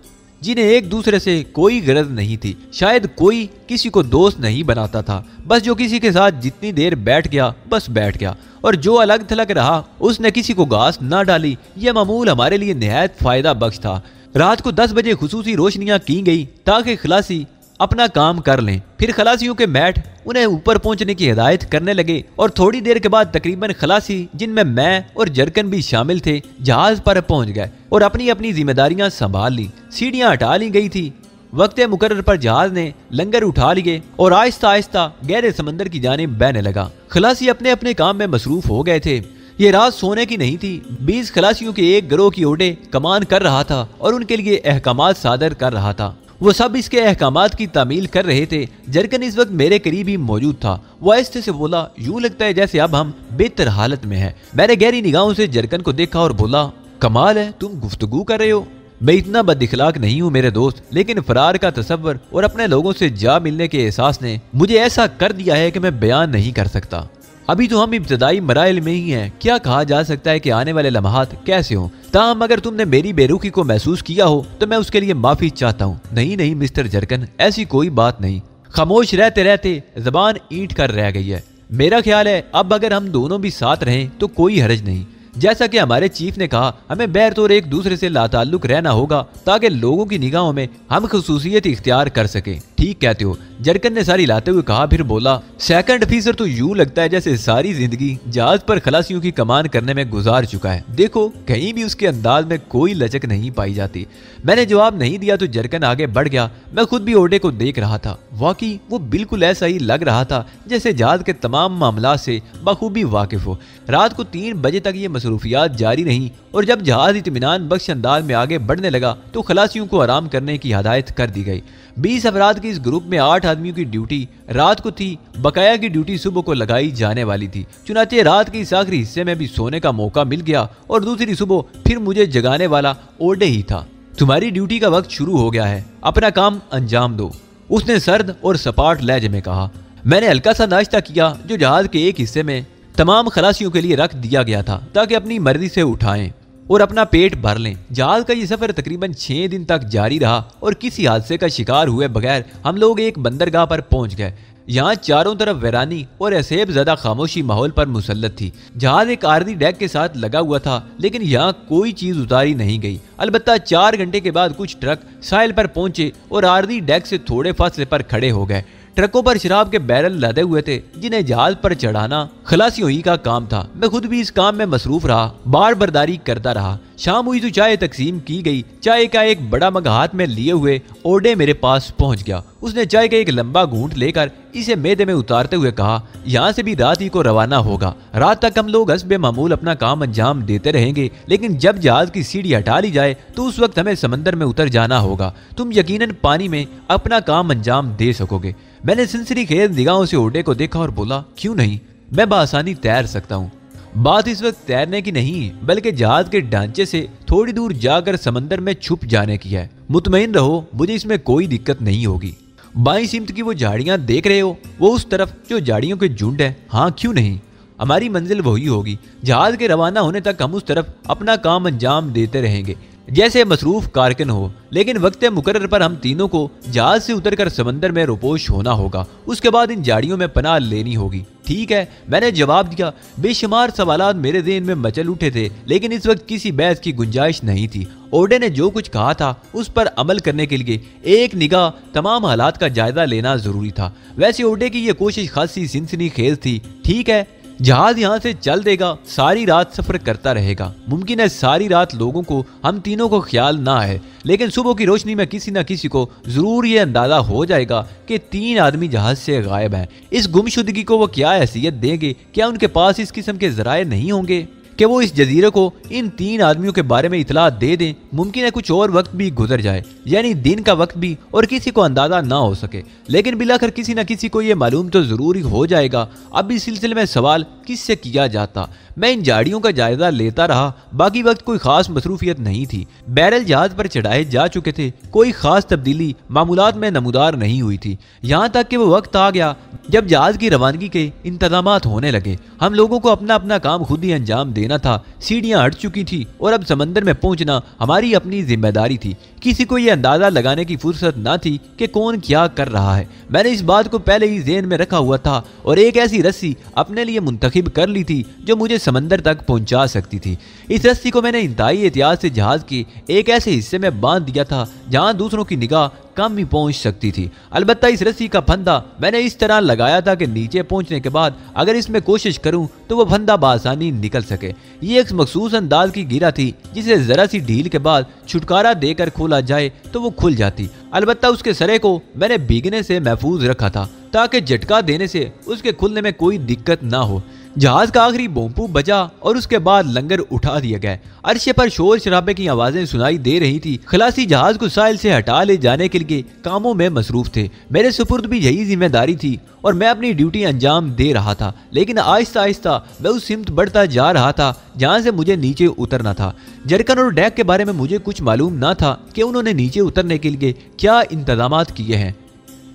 जिन्हें एक दूसरे से कोई गरज नहीं थी। शायद कोई किसी को दोस्त नहीं बनाता था। बस जो किसी के साथ जितनी देर बैठ गया बस बैठ गया, और जो अलग थलग रहा उसने किसी को घास ना डाली। यह मामूल हमारे लिए निहायत फायदा बख्श था। रात को 10 बजे खुसूसी रोशनियां की गई ताकि खलासी अपना काम कर लें। फिर खलासियों के मैट उन्हें ऊपर पहुंचने की हिदायत करने लगे और थोड़ी देर के बाद तकरीबन खलासी, जिनमें मैं और जरकन भी शामिल थे, जहाज पर पहुंच गए और अपनी अपनी जिम्मेदारियां संभाल ली। सीढ़ियां हटा ली गई थी। वक्त मुकर्रर पर जहाज ने लंगर उठा लिए और आहिस्ता आहिस्ता गहरे समंदर की जानिब बहने लगा। खलासी अपने अपने काम में मसरूफ हो गए थे। ये रात सोने की नहीं थी। 20 खलासियों के एक गिरोह की ओडे कमान कर रहा था और उनके लिए अहकामात सादर कर रहा था। वो सब इसके अहकामात की तामील कर रहे थे। जरकन इस वक्त मेरे करीब ही मौजूद था। वो आहिस्ते से बोला, यूं लगता है जैसे अब हम बेहतर हालत में हैं। मैंने गहरी निगाहों से जरकन को देखा और बोला, कमाल है, तुम गुफ्तगू कर रहे हो। मैं इतना बदइखलाक नहीं हूँ मेरे दोस्त, लेकिन फरार का तसव्वुर और अपने लोगों से जा मिलने के एहसास ने मुझे ऐसा कर दिया है कि मैं बयान नहीं कर सकता। अभी तो हम इब्तदाई मराइल में ही हैं। क्या कहा जा सकता है कि आने वाले लम्हात कैसे हों। ताहम अगर तुमने मेरी बेरुखी को महसूस किया हो तो मैं उसके लिए माफी चाहता हूँ। नहीं नहीं मिस्टर जरकन, ऐसी कोई बात नहीं। खामोश रहते रहते जबान ईंट कर रह गई है। मेरा ख्याल है अब अगर हम दोनों भी साथ रहें तो कोई हर्ज नहीं। जैसा कि हमारे चीफ ने कहा, हमें बैरतौर एक दूसरे से लाताल्लुक रहना होगा ताकि लोगों की निगाहों में हम खसूसियत इख्तियार कर सके। ठीक कहते हो, जरकन ने सारी लाते हुए कहा। फिर बोला, सेकंड ऑफिसर तो यूं लगता है जैसे सारी जिंदगी जहाज पर खलासियों की कमान करने में गुजार चुका है। देखो, कहीं भी उसके अंदाज में कोई लचक नहीं पाई जाती। मैंने जवाब नहीं दिया तो जरकन आगे बढ़ गया। मैं खुद भी ओडे को देख रहा था। वाकई वो बिल्कुल ऐसा ही लग रहा था जैसे जहाज के तमाम मामला से बखूबी वाकिफ हो। रात को 3 बजे तक ये मसरूफियात जारी रहीं और जब जहाज इत्मीनान बख्श अंदाज में आगे बढ़ने लगा तो खलासियों को आराम करने की हदायत कर दी गई। 20 अफराद की इस ग्रुप में 8 आदमियों की ड्यूटी रात को थी। बकाया की ड्यूटी सुबह को लगाई जाने वाली थी। चुनाचे रात के इस आखिरी हिस्से में भी सोने का मौका मिल गया और दूसरी सुबह फिर मुझे जगाने वाला ओडे ही था। तुम्हारी ड्यूटी का वक्त शुरू हो गया है, अपना काम अंजाम दो, उसने सर्द और सपाट लहजे में कहा। मैंने हल्का सा नाश्ता किया जो जहाज के एक हिस्से में तमाम खलासियों के लिए रख दिया गया था ताकि अपनी मर्जी से उठाएं और अपना पेट भर लें। जहाज का ये सफर तकरीबन 6 दिन तक जारी रहा और किसी हादसे का शिकार हुए बगैर हम लोग एक बंदरगाह पर पहुंच गए। यहाँ चारों तरफ वैरानी और ऐसेब ज्यादा खामोशी माहौल पर मुसल्लत थी। जहाज एक आर्दी डेक के साथ लगा हुआ था लेकिन यहाँ कोई चीज उतारी नहीं गई। अलबत्ता 4 घंटे के बाद कुछ ट्रक साहिल पर पहुंचे और आर्दी डेक से थोड़े फासले पर खड़े हो गए। ट्रकों पर शराब के बैरल लदे हुए थे जिन्हें जहाज पर चढ़ाना खलासियों ही का काम था। मैं खुद भी इस काम में मसरूफ रहा, बार बर्दारी करता रहा। शाम हुई तो चाय तकसीम की गई। चाय का एक बड़ा मग हाथ में लिए हुए ओडे मेरे पास पहुंच गया। उसने चाय का एक लंबा घूंट लेकर इसे मैदे में उतारते हुए कहा, यहाँ से भी रात ही को रवाना होगा। रात तक हम लोग हस्बे मामूल अपना काम अंजाम देते रहेंगे, लेकिन जब जहाज की सीढ़ी हटा ली जाए तो उस वक्त हमें समंदर में उतर जाना होगा। तुम यकीनन पानी में अपना काम अंजाम दे सकोगे। मैंने सिंसरी खेल निगाहों से ओडे को देखा और बोला, क्यों नहीं, मैं बआसानी तैर सकता हूँ। बात इस वक्त तैरने की नहीं बल्कि जहाज के ढांचे से थोड़ी दूर जाकर समंदर में छुप जाने की है। मुतमईन रहो, मुझे इसमें कोई दिक्कत नहीं होगी। बाईं सिमत की वो झाड़ियां देख रहे हो, वो उस तरफ जो झाड़ियों के झुंड है। हाँ, क्यों नहीं, हमारी मंजिल वही होगी। जहाज के रवाना होने तक हम उस तरफ अपना काम अंजाम देते रहेंगे जैसे मसरूफ कारकन हो, लेकिन वक्त मुकर्रर पर हम तीनों को जहाज से उतरकर समंदर में रोपोश होना होगा। उसके बाद इन झाड़ियों में पनाह लेनी होगी। ठीक है, मैंने जवाब दिया। बेशुमार सवालात मेरे ज़हन में मचल उठे थे लेकिन इस वक्त किसी बहस की गुंजाइश नहीं थी। ओडे ने जो कुछ कहा था उस पर अमल करने के लिए एक निगाह तमाम हालात का जायजा लेना जरूरी था। वैसे ओडे की यह कोशिश खासी सिनसनी खेज थी। ठीक है, जहाज यहाँ से चल देगा, सारी रात सफर करता रहेगा। मुमकिन है सारी रात लोगों को हम तीनों को ख्याल ना है, लेकिन सुबह की रोशनी में किसी न किसी को जरूर ये अंदाजा हो जाएगा कि 3 आदमी जहाज से गायब हैं। इस गुमशुदगी को वो क्या हैसियत देंगे? क्या उनके पास इस किस्म के जराए नहीं होंगे कि वो इस जजीरे को इन 3 आदमियों के बारे में इतला दे दें? मुमकिन है कुछ और वक्त भी गुजर जाए, यानी दिन का वक्त भी, और किसी को अंदाजा ना हो सके, लेकिन बिलाखिर किसी न किसी को ये मालूम तो जरूरी हो जाएगा। अब इस सिलसिले में सवाल किससे किया जाता? मैं इन झाड़ियों का जायजा लेता रहा। बाकी वक्त कोई खास मसरूफियत नहीं थी। बैरल जहाज पर चढ़ाए जा चुके थे। कोई खास तब्दीली मामूलात में नमूदार नहीं हुई थी, यहाँ तक कि वो वक्त आ गया जब जहाज की रवानगी के इंतजामात होने लगे। हम लोगों को अपना अपना काम खुद ही अंजाम देना था। सीढ़ियां हट चुकी थी और अब समंदर में पहुंचना हमारी अपनी जिम्मेदारी थी। किसी को यह अंदाजा लगाने की फुर्सत ना थी कि कौन क्या कर रहा है। मैंने इस बात को पहले ही ज़हन में रखा हुआ था और एक ऐसी रस्सी अपने लिए मुंतखब कर ली थी जो मुझे समंदर तक पहुंचा सकती थी। इस रस्सी को मैंने इंतहाई एहतियात से जहाज के एक ऐसे हिस्से में बांध दिया था जहां दूसरों की निगाह कम ही पहुंच सकती थी। अलबत्ता इस रस्सी का फंदा मैंने इस तरह लगाया था कि नीचे पहुंचने के बाद अगर इसमें कोशिश करूं तो वह फंदा बासानी निकल सके। ये एक मखसूस अंदाज की गिरा थी जिसे जरा सी ढील के बाद छुटकारा देकर खोला जाए तो वो खुल जाती। अलबत्ता उसके सरे को मैंने भीगने से महफूज रखा था ताकि झटका देने से उसके खुलने में कोई दिक्कत ना हो। जहाज का आखिरी बोंपू बजा और उसके बाद लंगर उठा दिया गया। अरशे पर शोर शराबे की आवाजें सुनाई दे रही थी। खलासी जहाज को साहिल से हटा ले जाने के लिए कामों में मसरूफ थे। मेरे सुपुर्द भी यही जिम्मेदारी थी और मैं अपनी ड्यूटी अंजाम दे रहा था, लेकिन आहिस्ता आहिस्ता मैं उस सिमत बढ़ता जा रहा था जहां से मुझे नीचे उतरना था। जरकन और डैक के बारे में मुझे कुछ मालूम ना था कि उन्होंने नीचे उतरने के लिए क्या इंतजामात किए हैं।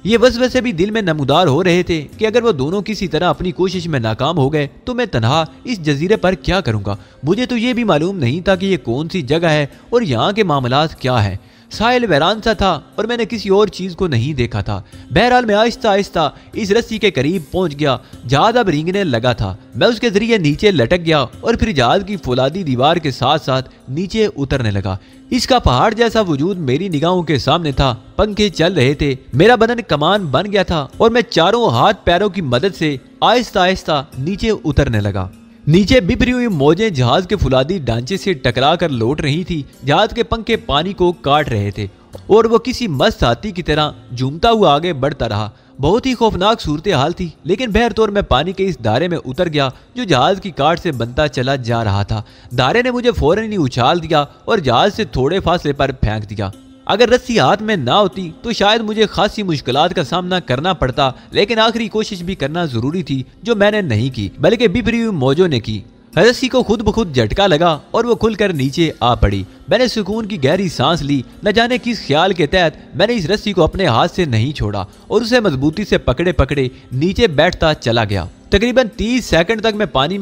ये वसवसे भी दिल में नमूदार हो रहे थे कि अगर वो दोनों किसी तरह अपनी कोशिश में नाकाम हो गए तो मैं तन्हा इस जजीरे पर क्या करूंगा। मुझे तो ये भी मालूम नहीं था कि ये कौन सी जगह है और यहाँ के मामलात क्या है। साहिल वीरान सा था और मैंने किसी और चीज को नहीं देखा था। बहरहाल मैं आहिस्ता आहिस्ता इस रस्सी के करीब पहुंच गया। जहाज अब रेंगने लगा था। मैं उसके जरिए नीचे लटक गया और फिर जहाज की फौलादी दीवार के साथ साथ नीचे उतरने लगा। इसका पहाड़ जैसा वजूद मेरी निगाहों के सामने था। पंखे चल रहे थे, मेरा बदन कमान बन गया था और मैं चारों हाथ पैरों की मदद से आहिस्ता आहिस्ता नीचे उतरने लगा। नीचे बिखरी हुई मौजें जहाज के फुलादी ढांचे से टकरा कर लौट रही थी। जहाज के पंखे पानी को काट रहे थे और वो किसी मस्त हाथी की तरह झूमता हुआ आगे बढ़ता रहा। बहुत ही खौफनाक सूरत हाल थी, लेकिन बहरतौर मैं पानी के इस दायरे में उतर गया जो जहाज की काट से बनता चला जा रहा था। दायरे ने मुझे फौरन ही उछाल दिया और जहाज से थोड़े फासले पर फेंक दिया। अगर रस्सी हाथ में ना होती तो शायद मुझे खासी मुश्किलात का सामना करना पड़ता, लेकिन आखिरी कोशिश भी करना जरूरी थी जो मैंने नहीं की बल्कि बिखरी हुई मौजों ने की। रस्सी को खुद ब खुद झटका लगा और वो खुलकर नीचे आ पड़ी। मैंने सुकून की गहरी सांस ली। न जाने किस ख्याल के तहत मैंने इस रस्सी को अपने हाथ से नहीं छोड़ा और उसे मजबूती से पकड़े पकड़े नीचे बैठता चला गया। तकरीबन 30 सेकंड तक मैं पानी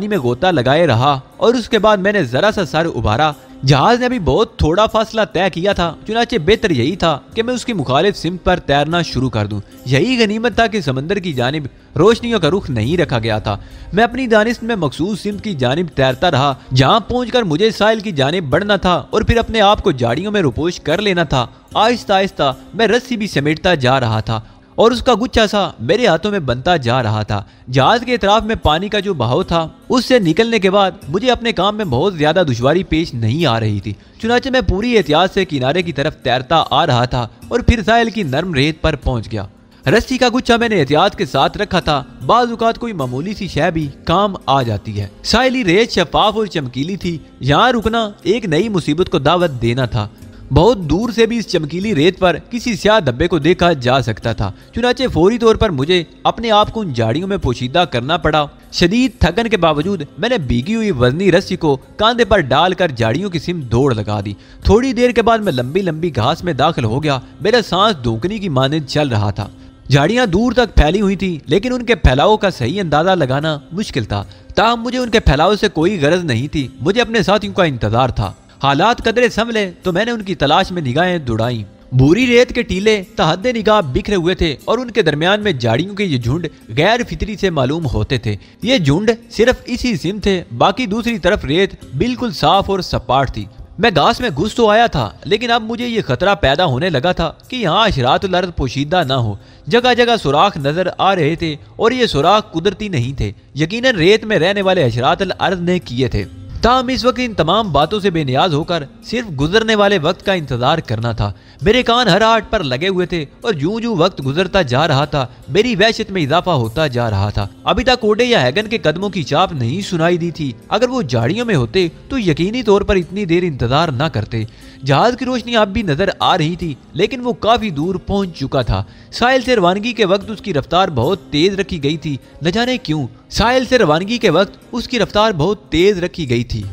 में गोता लगाए रहा और उसके बाद मैंने जरा सा सर उभारा। जहाज ने भी बहुत थोड़ा फासला तय किया था, चुनाचे बेहतर यही था कि मैं उसकी मुखालिफ सिमत पर तैरना शुरू कर दूं। यही गनीमत था कि समंदर की जानिब रोशनियों का रुख नहीं रखा गया था। मैं अपनी दानिश में मखसूस सिमत की जानिब तैरता रहा, जहां पहुंचकर मुझे साहिल की जानिब बढ़ना था और फिर अपने आप को झाड़ियों में रुपोश कर लेना था। आहिस्ता आहिस्ता मैं रस्सी भी समेटता जा रहा था और उसका गुच्छा सा मेरे हाथों में बनता जा रहा था। जहाज के इतराफ में पानी का जो बहाव था उससे निकलने के बाद मुझे अपने काम में बहुत ज्यादा दुश्वारी पेश नहीं आ रही थी। चुनाचे मैं पूरी एहतियात से किनारे की तरफ तैरता आ रहा था और फिर साहिल की नर्म रेत पर पहुंच गया। रस्सी का गुच्छा मैंने एहतियात के साथ रखा था। बाज़ औक़ात कोई मामूली सी शय भी काम आ जाती है। साहिली रेत शफाफ और चमकीली थी। यहाँ रुकना एक नई मुसीबत को दावत देना था। बहुत दूर से भी इस चमकीली रेत पर किसी स्याह धब्बे को देखा जा सकता था। चुनाचे फौरी तौर पर मुझे अपने आप को उन झाड़ियों में पोशीदा करना पड़ा। शदीद थकन के बावजूद मैंने भीगी हुई वजनी रस्सी को कांधे पर डालकर झाड़ियों की सिम दौड़ लगा दी। थोड़ी देर के बाद मैं लंबी लंबी घास में दाखिल हो गया। मेरा सांस धोखनी की मानद चल रहा था। झाड़ियां दूर तक फैली हुई थी, लेकिन उनके फैलाव का सही अंदाजा लगाना मुश्किल था। ताहम मुझे उनके फैलाव से कोई गरज नहीं थी, मुझे अपने साथियों का इंतजार था। हालात कदरे संभले तो मैंने उनकी तलाश में निगाहें दौड़ाई। भूरी रेत के टीले तहद्दे निगाह बिखरे हुए थे और उनके दरमियान में झाड़ियों के ये झुंड गैर फितरी से मालूम होते थे। ये झुंड सिर्फ इसी सिम थे, बाकी दूसरी तरफ रेत बिल्कुल साफ और सपाट थी। मैं घास में घुस तो आया था, लेकिन अब मुझे ये खतरा पैदा होने लगा था कि यहाँ अशरातुल अर्द पोशीदा ना हो। जगह जगह सुराख नजर आ रहे थे और ये सुराख कुदरती नहीं थे, यकीनन रेत में रहने वाले अशरातुल अर्द ने किए थे। ताहम इस वक्त इन तमाम बातों से बेनियाज होकर सिर्फ गुजरने वाले वक्त का इंतजार करना था। मेरे कान हर आट पर लगे हुए थे और यूं यूं वक्त गुजरता जा रहा था, मेरी वहशत में इजाफा होता जा रहा था। अभी तक ओडे या हैगन के कदमों की चाप नहीं सुनाई दी थी। अगर वो झाड़ियों में होते तो यकीनी तौर पर इतनी देर इंतजार न करते। जहाज की रोशनी अब भी नजर आ रही थी, लेकिन वो काफी दूर पहुंच चुका था। साहिल से रवानगी के वक्त उसकी रफ्तार बहुत तेज रखी गई थी, न जाने क्यों।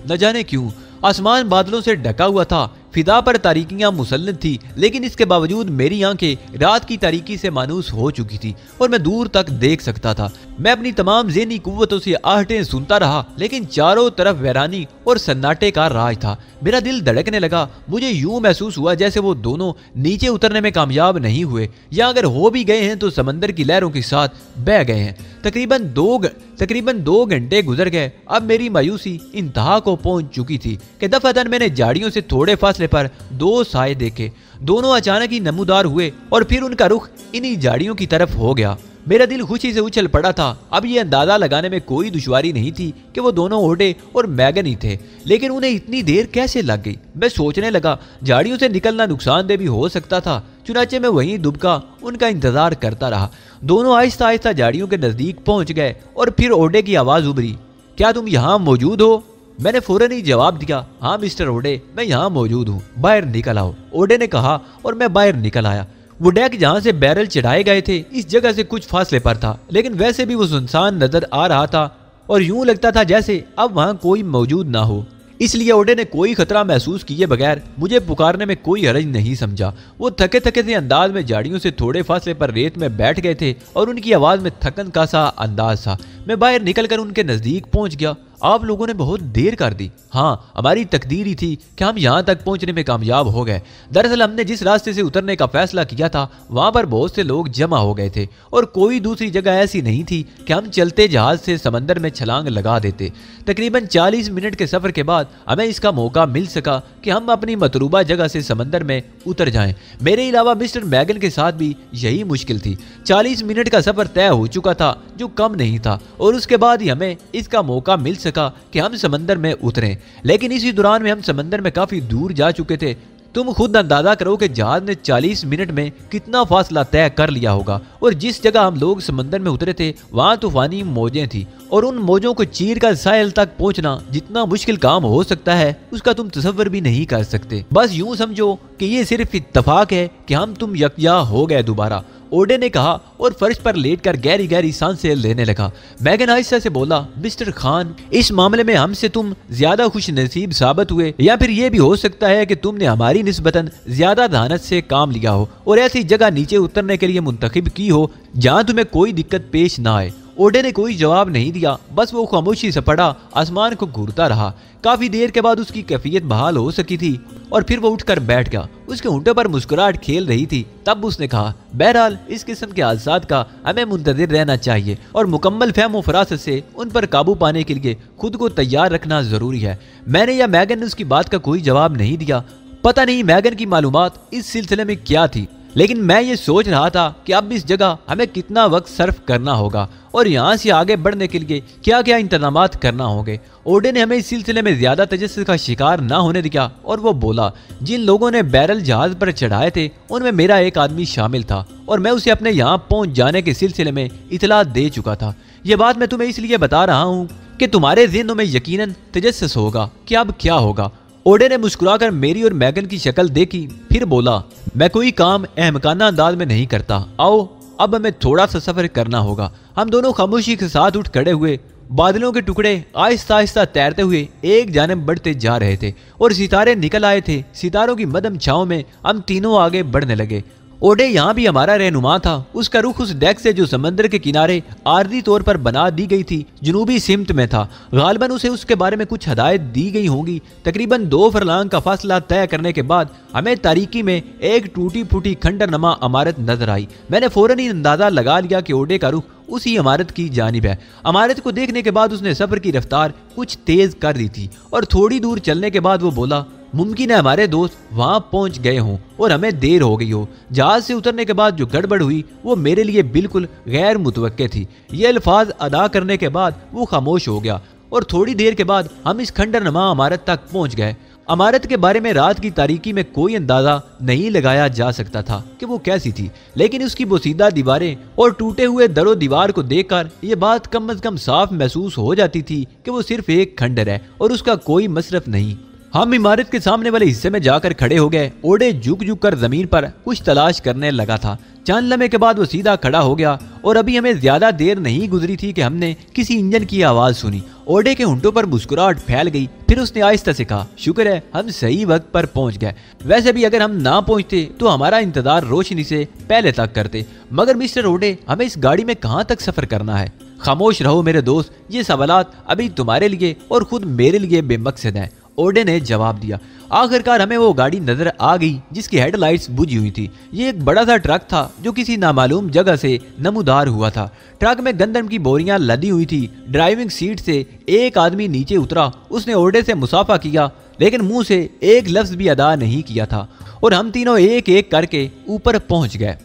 न जाने क्यों आसमान बादलों से ढका हुआ था, फिदा पर तारीकियां मुसल्लत थी, लेकिन इसके बावजूद मेरी आंखें रात की तारीकी से मानूस हो चुकी थी और मैं दूर तक देख सकता था। मैं अपनी तमाम ज़हनी कुव्वतों से आहटें सुनता रहा, लेकिन चारों तरफ वैरानी और सन्नाटे का राज था। मेरा दिल धड़कने लगा। मुझे यूं महसूस हुआ जैसे वो दोनों नीचे उतरने में कामयाब नहीं हुए, या अगर हो भी गए हैं तो समंदर की लहरों के साथ बह गए हैं। तकरीबन 2 घंटे गुजर गए। अब मेरी मायूसी इंतहा को पहुंच चुकी थी कि दफातन मैंने झाड़ियों से थोड़े फासले पर 2 साए देखे। दोनों अचानक ही नमूदार हुए और फिर उनका रुख इन्हीं झाड़ियों की तरफ हो गया। मेरा दिल खुशी से उछल पड़ा था। अब ये अंदाजा लगाने में कोई दुश्वारी नहीं थी कि वो दोनों ओडे और मैगन ही थे, लेकिन उन्हें इतनी देर कैसे लग गई। मैं सोचने लगा झाड़ियों से निकलना नुकसानदेह भी हो सकता था। चुनाचे मैं वहीं दुबका उनका इंतजार करता रहा। दोनों आहिस्ता आहिस्ता झाड़ियों के नजदीक पहुंच गए और फिर ओडे की आवाज उभरी, क्या तुम यहाँ मौजूद हो? मैंने फौरन ही जवाब दिया, हाँ मिस्टर ओडे, मैं यहाँ मौजूद हूँ, बाहर निकल आओ। ओडे ने कहा और मैं बाहर निकल आया। वो डेक जहाँ से बैरल चढ़ाए गए थे इस जगह से कुछ फासले पर था, लेकिन वैसे भी वो सुनसान नजर आ रहा था और यूं लगता था जैसे अब वहाँ कोई मौजूद ना हो। इसलिए ओडे ने कोई खतरा महसूस किए बगैर मुझे पुकारने में कोई हर्ज नहीं समझा। वो थके थके से अंदाज में झाड़ियों से थोड़े फासले पर रेत में बैठ गए थे और उनकी आवाज में थकन का सा अंदाज था। मैं बाहर निकलकर उनके नजदीक पहुंच गया। आप लोगों ने बहुत देर कर दी। हाँ, हमारी तकदीर ही थी कि हम यहाँ तक पहुँचने में कामयाब हो गए। दरअसल हमने जिस रास्ते से उतरने का फैसला किया था वहाँ पर बहुत से लोग जमा हो गए थे और कोई दूसरी जगह ऐसी नहीं थी कि हम चलते जहाज से समंदर में छलांग लगा देते। तकरीबन 40 मिनट के सफर के बाद हमें इसका मौका मिल सका कि हम अपनी मतलूबा जगह से समंदर में उतर जाएं। मेरे अलावा मिस्टर मैगन के साथ भी यही मुश्किल थी। 40 मिनट का सफर तय हो चुका था जो कम नहीं था और उसके बाद ही हमें इसका मौका मिल सका कि हम समंदर में उतरें। लेकिन इसी दौरान में हम समंदर में काफी दूर जा चुके थे। तुम खुद अंदाजा करो कि जहाज ने 40 मिनट में कितना फासला तय कर लिया होगा और जिस जगह हम लोग समंदर में उतरे थे वहाँ तूफानी मौजें थी और उन मौजों को चीर कर साहिल तक पहुँचना जितना मुश्किल काम हो सकता है उसका तुम तसव्वुर भी नहीं कर सकते। बस यूं समझो कि ये सिर्फ इत्तफाक है कि हम तुम यकजा हो गए दोबारा, ओडे ने कहा और फर्श पर लेटकर गहरी गहरी सांसें लेने लगा। मैगन आहिस्ता से बोला, मिस्टर खान, इस मामले में हमसे तुम ज्यादा खुश नसीब साबित हुए या फिर ये भी हो सकता है कि तुमने हमारी निस्बतन ज्यादा धानत से काम लिया हो और ऐसी जगह नीचे उतरने के लिए मुंतखब की हो जहाँ तुम्हें कोई दिक्कत पेश ना आए। ओडे ने कोई जवाब नहीं दिया, बस वो खामोशी से पड़ा आसमान को घूरता रहा। काफी देर के बाद उसकी कैफियत बहाल हो सकी थी और फिर वो उठकर बैठ गया। उसके होंठों पर मुस्कुराहट खेल रही थी। तब उसने कहा, बहरहाल इस किस्म के हादसात का हमें मुंतज़िर रहना चाहिए और मुकम्मल फहम फरासत से उन पर काबू पाने के लिए खुद को तैयार रखना जरूरी है। मैंने या मैगन ने उसकी बात का कोई जवाब नहीं दिया। पता नहीं मैगन की मालूमात इस सिलसिले में क्या थी, लेकिन मैं ये सोच रहा था कि अब इस जगह हमें कितना वक्त सर्फ करना होगा और यहाँ से आगे बढ़ने के लिए क्या क्या इंतजामात करना होंगे। ओडे ने हमें इस सिलसिले में ज्यादा तजस्सुस का शिकार ना होने दिया और वो बोला, जिन लोगों ने बैरल जहाज पर चढ़ाए थे उनमें मेरा एक आदमी शामिल था और मैं उसे अपने यहाँ पहुँच जाने के सिलसिले में इतला दे चुका था। ये बात मैं तुम्हें इसलिए बता रहा हूँ कि तुम्हारे ज़हनों में यकीनन तजस्सुस होगा कि अब क्या होगा। ओडे ने मुस्कुराकर मेरी और मैगन की शक्ल देखी, फिर बोला, मैं कोई काम अहमकाना अंदाज में नहीं करता। आओ अब हमें थोड़ा सा सफर करना होगा। हम दोनों खामोशी के साथ उठ खड़े हुए। बादलों के टुकड़े आहिस्ता आहिस्ता तैरते हुए एक जानिब बढ़ते जा रहे थे और सितारे निकल आए थे। सितारों की मदम छांव में हम तीनों आगे बढ़ने लगे। ओडे यहाँ भी हमारा रहनुमा था। उसका रुख उस डेक से जो समंदर के किनारे आर्जी तौर पर बना दी गई थी जनूबी सिमत में था। गालिबन उसे उसके बारे में कुछ हदायत दी गई होंगी। तकरीबन 2 फरलांग का फासला तय करने के बाद हमें तारीकी में एक टूटी फूटी खंडर नमा इमारत नजर आई। मैंने फौरन ही अंदाजा लगा लिया कि ओडे का रुख उसी इमारत की जानिब है। इमारत को देखने के बाद उसने सफर की रफ्तार कुछ तेज कर दी थी और थोड़ी दूर चलने के बाद वो बोला, मुमकिन है हमारे दोस्त वहां पहुंच गए हों और हमें देर हो गई हो। जहाज से उतरने के बाद जो गड़बड़ हुई वो मेरे लिए बिल्कुल गैर मुतवक्के थी। ये अल्फाज अदा करने के बाद वो खामोश हो गया और थोड़ी देर के बाद हम इस खंडर नमा इमारत तक पहुंच गए। इमारत के बारे में रात की तारीकी में कोई अंदाजा नहीं लगाया जा सकता था कि वो कैसी थी, लेकिन उसकी बोसीदा दीवारें और टूटे हुए दरो दीवार को देखकर ये बात कम से कम साफ महसूस हो जाती थी कि वो सिर्फ एक खंडर है और उसका कोई मसरफ नहीं। हम इमारत के सामने वाले हिस्से में जाकर खड़े हो गए। ओडे झुक झुक कर जमीन पर कुछ तलाश करने लगा था। चंद लम्हे के बाद वो सीधा खड़ा हो गया और अभी हमें ज्यादा देर नहीं गुजरी थी कि हमने किसी इंजन की आवाज सुनी। ओडे के होंठों पर मुस्कुराहट फैल गई। फिर उसने आहिस्ता से कहा, शुक्र है हम सही वक्त पर पहुंच गए। वैसे भी अगर हम ना पहुंचते तो हमारा इंतजार रोशनी से पहले तक करते। मगर मिस्टर ओडे, हमें इस गाड़ी में कहाँ तक सफर करना है? खामोश रहो मेरे दोस्त, ये सवालात अभी तुम्हारे लिए और खुद मेरे लिए बेमकसद हैं, ओडे ने जवाब दिया। आखिरकार हमें वो गाड़ी नजर आ गई जिसकी हेडलाइट्स बुझी हुई थी। ये एक बड़ा सा ट्रक था जो किसी नामालूम जगह से नमूदार हुआ था। ट्रक में गंदम की बोरियां लदी हुई थी। ड्राइविंग सीट से एक आदमी नीचे उतरा। उसने ओडे से मुसाफा किया लेकिन मुंह से एक लफ्ज भी अदा नहीं किया था और हम तीनों एक एक करके ऊपर पहुंच गए।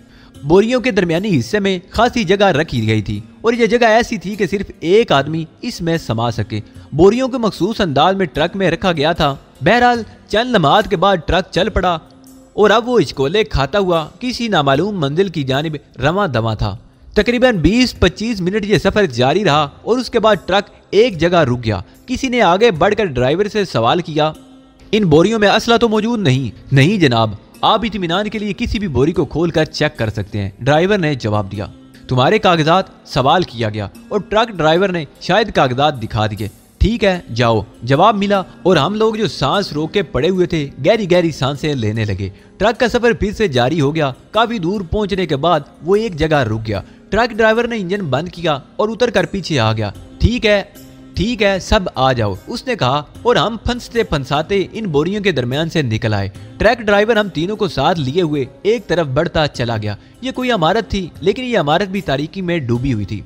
बोरियों के दरमियानी हिस्से में खासी जगह रखी गई थी और यह जगह ऐसी थी कि सिर्फ एक आदमी इसमें समा सके। बोरियों को मखसूस अंदाज में ट्रक में रखा गया था। बहरहाल चंद लम्हात के बाद ट्रक चल पड़ा और अब वो इचकोले खाता हुआ किसी नामालूम मंजिल की जानिब रवां दवा था। तकरीबन 20-25 मिनट ये सफर जारी रहा और उसके बाद ट्रक एक जगह रुक गया। किसी ने आगे बढ़कर ड्राइवर से सवाल किया, इन बोरियों में असला तो मौजूद नहीं? नहीं जनाब, आप इत्मीनान के लिए किसी भी बोरी को खोलकर चेक कर सकते हैं, ड्राइवर ने जवाब दिया। तुम्हारे कागजात? सवाल किया गया और ट्रक ड्राइवर ने शायद कागजात दिखा दिए। ठीक है जाओ, जवाब मिला और हम लोग जो सांस रोक के पड़े हुए थे गहरी गहरी सांसें लेने लगे। ट्रक का सफर फिर से जारी हो गया। काफी दूर पहुंचने के बाद वो एक जगह रुक गया। ट्रक ड्राइवर ने इंजन बंद किया और उतर कर पीछे आ गया। ठीक है, ठीक है, सब आ जाओ, उसने कहा और हम फंसते फंसाते इन बोरियों के दरमियान से निकल आए। ट्रक ड्राइवर हम तीनों को साथ लिए हुए एक तरफ बढ़ता चला गया। ये कोई इमारत थी, लेकिन ये इमारत भी तारीकी में डूबी हुई थी।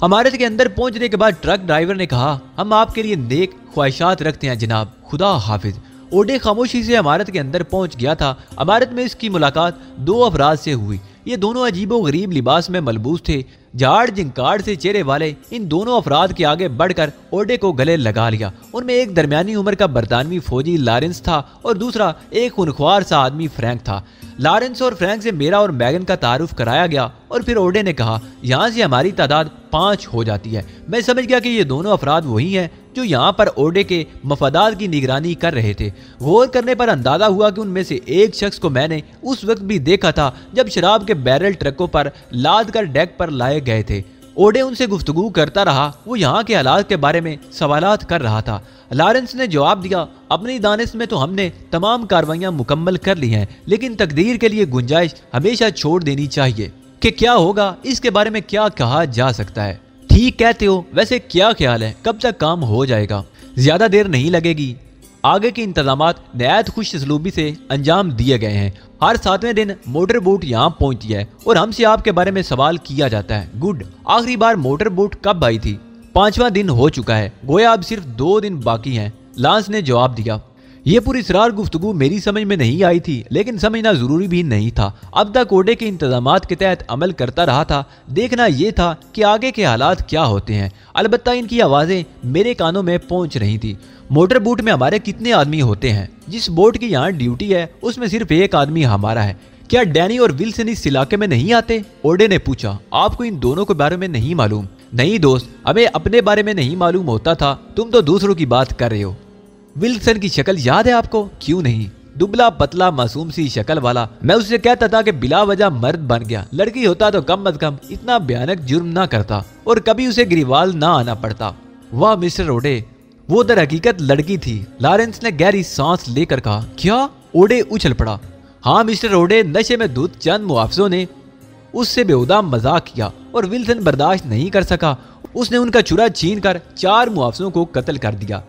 इमारत के अंदर पहुंचने के बाद ट्रक ड्राइवर ने कहा, हम आपके लिए नेक ख्वाहिशात रखते हैं जनाब, खुदा हाफिज। ओडे खामोशी से इमारत के अंदर पहुंच गया था। इमारत में इसकी मुलाकात दो अफराद से हुई। ये दोनों अजीबो गरीब लिबास में मलबूस थे। झाड़ जिंकाड़ से चेहरे वाले इन दोनों अफराद के आगे बढ़कर ओडे को गले लगा लिया। उनमें एक दरमियानी उम्र का बरतानवी फौजी लॉरेंस था और दूसरा एक खुनख्वार सा आदमी फ्रैंक था। लॉरेंस और फ्रैंक से मेरा और मैगन का तारुफ कराया गया और फिर ओडे ने कहा, यहाँ से हमारी तादाद 5 हो जाती है। मैं समझ गया कि ये दोनों अफराद वही हैं जो यहाँ पर ओडे के मफादात की निगरानी कर रहे थे। गौर करने पर अंदाजा हुआ कि उनमें से एक शख्स को मैंने उस वक्त भी देखा था जब शराब के बैरल ट्रकों पर लाद कर डेक पर लाए गए थे। ओडे उनसे गुफ्तगू करता रहा। वो यहाँ के हालात के बारे में सवालात कर रहा था। लॉरेंस ने जवाब दिया, अपनी दानिश में तो हमने तमाम कार्रवाइयाँ मुकम्मल कर ली हैं, लेकिन तकदीर के लिए गुंजाइश हमेशा छोड़ देनी चाहिए कि क्या होगा इसके बारे में क्या कहा जा सकता है। ठीक कहते हो। वैसे क्या ख्याल है, कब तक काम हो जाएगा? ज्यादा देर नहीं लगेगी। आगे के इंतजामात नहायत खुश असलूबी से अंजाम दिए गए हैं। हर 7वें दिन मोटर बोट यहाँ पहुंचती है और हमसे आपके बारे में सवाल किया जाता है। गुड। आखिरी बार मोटर बोट कब आई थी? 5वां दिन हो चुका है, गोया अब सिर्फ 2 दिन बाकी हैं, लांस ने जवाब दिया। ये पूरी इसरार गुफ्तगू मेरी समझ में नहीं आई थी, लेकिन समझना जरूरी भी नहीं था। अब तक ओडे के इंतजामात के तहत अमल करता रहा था। देखना यह था कि आगे के हालात क्या होते हैं। अलबत्ता इनकी आवाजें मेरे कानों में पहुंच रही थी। मोटर बोट में हमारे कितने आदमी होते हैं? जिस बोट की यहाँ ड्यूटी है उसमें सिर्फ एक आदमी हमारा है। क्या डैनी और विल्सन इस इलाके में नहीं आते? ओडे ने पूछा। आपको इन दोनों के बारे में नहीं मालूम? नहीं दोस्त, हमें अपने बारे में नहीं मालूम होता था, तुम तो दूसरों की बात कर रहे हो। विल्सन की शक्ल याद है आपको? क्यों नहीं, दुबला पतला मासूम सी शक्ल वाला। मैं उससे कहता था कि बिला वजह मर्द बन गया। लड़की होता तो कम अज कम इतना भयानक जुर्म ना करता और कभी उसे गिरिवाल ना आना पड़ता। वाह मिस्टर ओडे, वो दर हकीकत लड़की थी। लॉरेंस ने गहरी सांस लेकर कहा। क्या? ओडे उछल पड़ा। हाँ मिस्टर ओडे, नशे में धुत चंद मुआफिजों ने उससे बेहुदा मजाक किया और विल्सन बर्दाश्त नहीं कर सका। उसने उनका चुरा छीन कर 4 मुआफिजों को कत्ल कर दिया।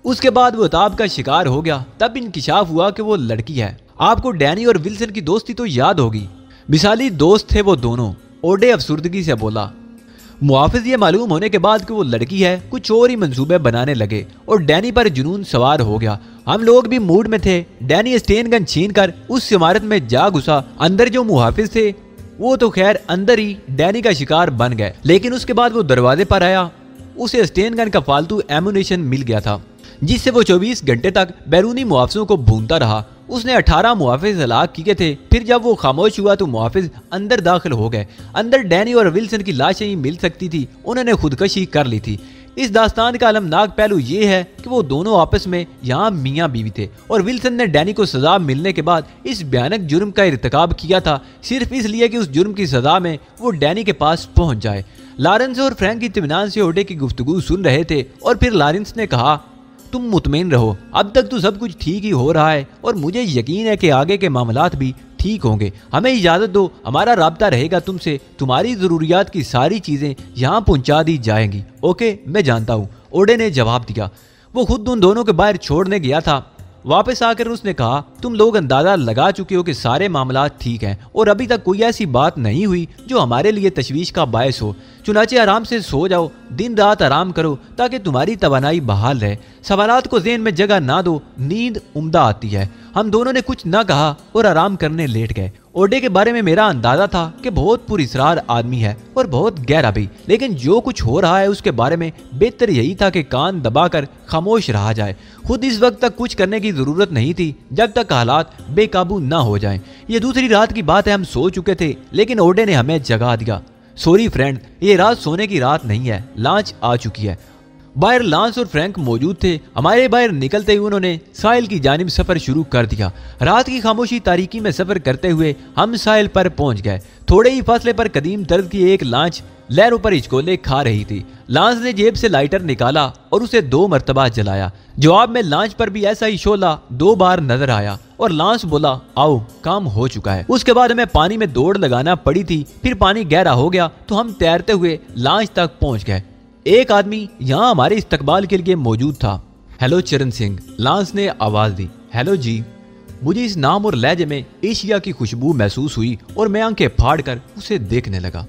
उसके बाद वो ताब का शिकार हो गया। तब इंकिशाफ हुआ कि वो लड़की है। आपको डैनी और विल्सन की दोस्ती तो याद होगी, मिसाली दोस्त थे वो दोनों। ओडे अफसुर्दगी से बोला। मुआफिज ये मालूम होने के बाद कि वो लड़की है, कुछ और ही मंसूबे बनाने लगे और डैनी पर जुनून सवार हो गया। हम लोग भी मूड में थे। डैनी स्टेन गन छीन कर उस इमारत में जा घुसा। अंदर जो मुहाफिज थे वो तो खैर अंदर ही डैनी का शिकार बन गए, लेकिन उसके बाद वो दरवाजे पर आया। उसे स्टेन गन का फालतू एमुनेशन मिल गया था जिससे वो 24 घंटे तक बैरूनी मुआफिजों को भूनता रहा। उसने 18 मुआफिज हलाक किए थे। फिर जब वो खामोश हुआ तो मुआफिज अंदर दाखिल हो गए। अंदर डैनी और विल्सन की लाशें ही मिल सकती थी। उन्होंने खुदकशी कर ली थी। इस दास्तान का अलमनाक पहलू ये है कि वो दोनों आपस में यहाँ मियाँ बीवी थे और विल्सन ने डैनी को सजा मिलने के बाद इस भयानक जुर्म का इर्तिकाब किया था, सिर्फ इसलिए कि उस जुर्म की सजा में वो डैनी के पास पहुंच जाए। लॉरेंस और फ्रैंक इत्मीनान से ओडे की गुफ्तगू सुन रहे थे और फिर लॉरेंस ने कहा, तुम मुतमईन रहो, अब तक तो सब कुछ ठीक ही हो रहा है और मुझे यकीन है कि आगे के मामलात भी ठीक होंगे। हमें इजाज़त दो, हमारा राब्ता रहेगा तुमसे। तुम्हारी ज़रूरियात की सारी चीज़ें यहाँ पहुँचा दी जाएंगी। ओके, मैं जानता हूँ, ओडे ने जवाब दिया। वो खुद उन दोनों के बाहर छोड़ने गया था। वापस आकर उसने कहा, तुम लोग अंदाजा लगा चुके हो कि सारे मामलात ठीक हैं और अभी तक कोई ऐसी बात नहीं हुई जो हमारे लिए तशवीश का बायस हो। चुनाचे आराम से सो जाओ, दिन रात आराम करो ताकि तुम्हारी तवानाई बहाल रहे। सवालात को ज़हन में जगह ना दो, नींद उम्दा आती है। हम दोनों ने कुछ न कहा और आराम करने लेट गए। ओडे के बारे में मेरा अंदाजा था कि बहुत पुरअसरार आदमी है और बहुत गहरा भी, लेकिन जो कुछ हो रहा है उसके बारे में बेहतर यही था कि कान दबाकर खामोश रहा जाए। खुद इस वक्त तक कुछ करने की जरूरत नहीं थी जब तक हालात बेकाबू ना हो जाएं। ये दूसरी रात की बात है, हम सो चुके थे लेकिन ओडे ने हमें जगा दिया। सॉरी फ्रेंड, ये रात सोने की रात नहीं है, लॉन्च आ चुकी है। बाहर लांस और फ्रैंक मौजूद थे। हमारे बाहर निकलते ही उन्होंने साहिल की जानिब सफर शुरू कर दिया। रात की खामोशी तारीकी में सफर करते हुए हम साहिल पर पहुंच गए। थोड़े ही फासले पर कदीम दर्द की एक लांच लहरों पर हिचकोले खा रही थी। लांस ने जेब से लाइटर निकाला और उसे 2 मरतबा जलाया। जवाब में लांच पर भी ऐसा ही शोला 2 बार नजर आया और लांस बोला, आओ काम हो चुका है। उसके बाद हमें पानी में दौड़ लगाना पड़ी थी। फिर पानी गहरा हो गया तो हम तैरते हुए लांच तक पहुंच गए। एक आदमी यहाँ हमारे इस्तकबाल के लिए मौजूद था। हेलो चरण सिंह, लांस ने आवाज दी। हेलो जी। मुझे इस नाम और लहजे में एशिया की खुशबू महसूस हुई और मैं आंखें फाड़ कर उसे देखने लगा।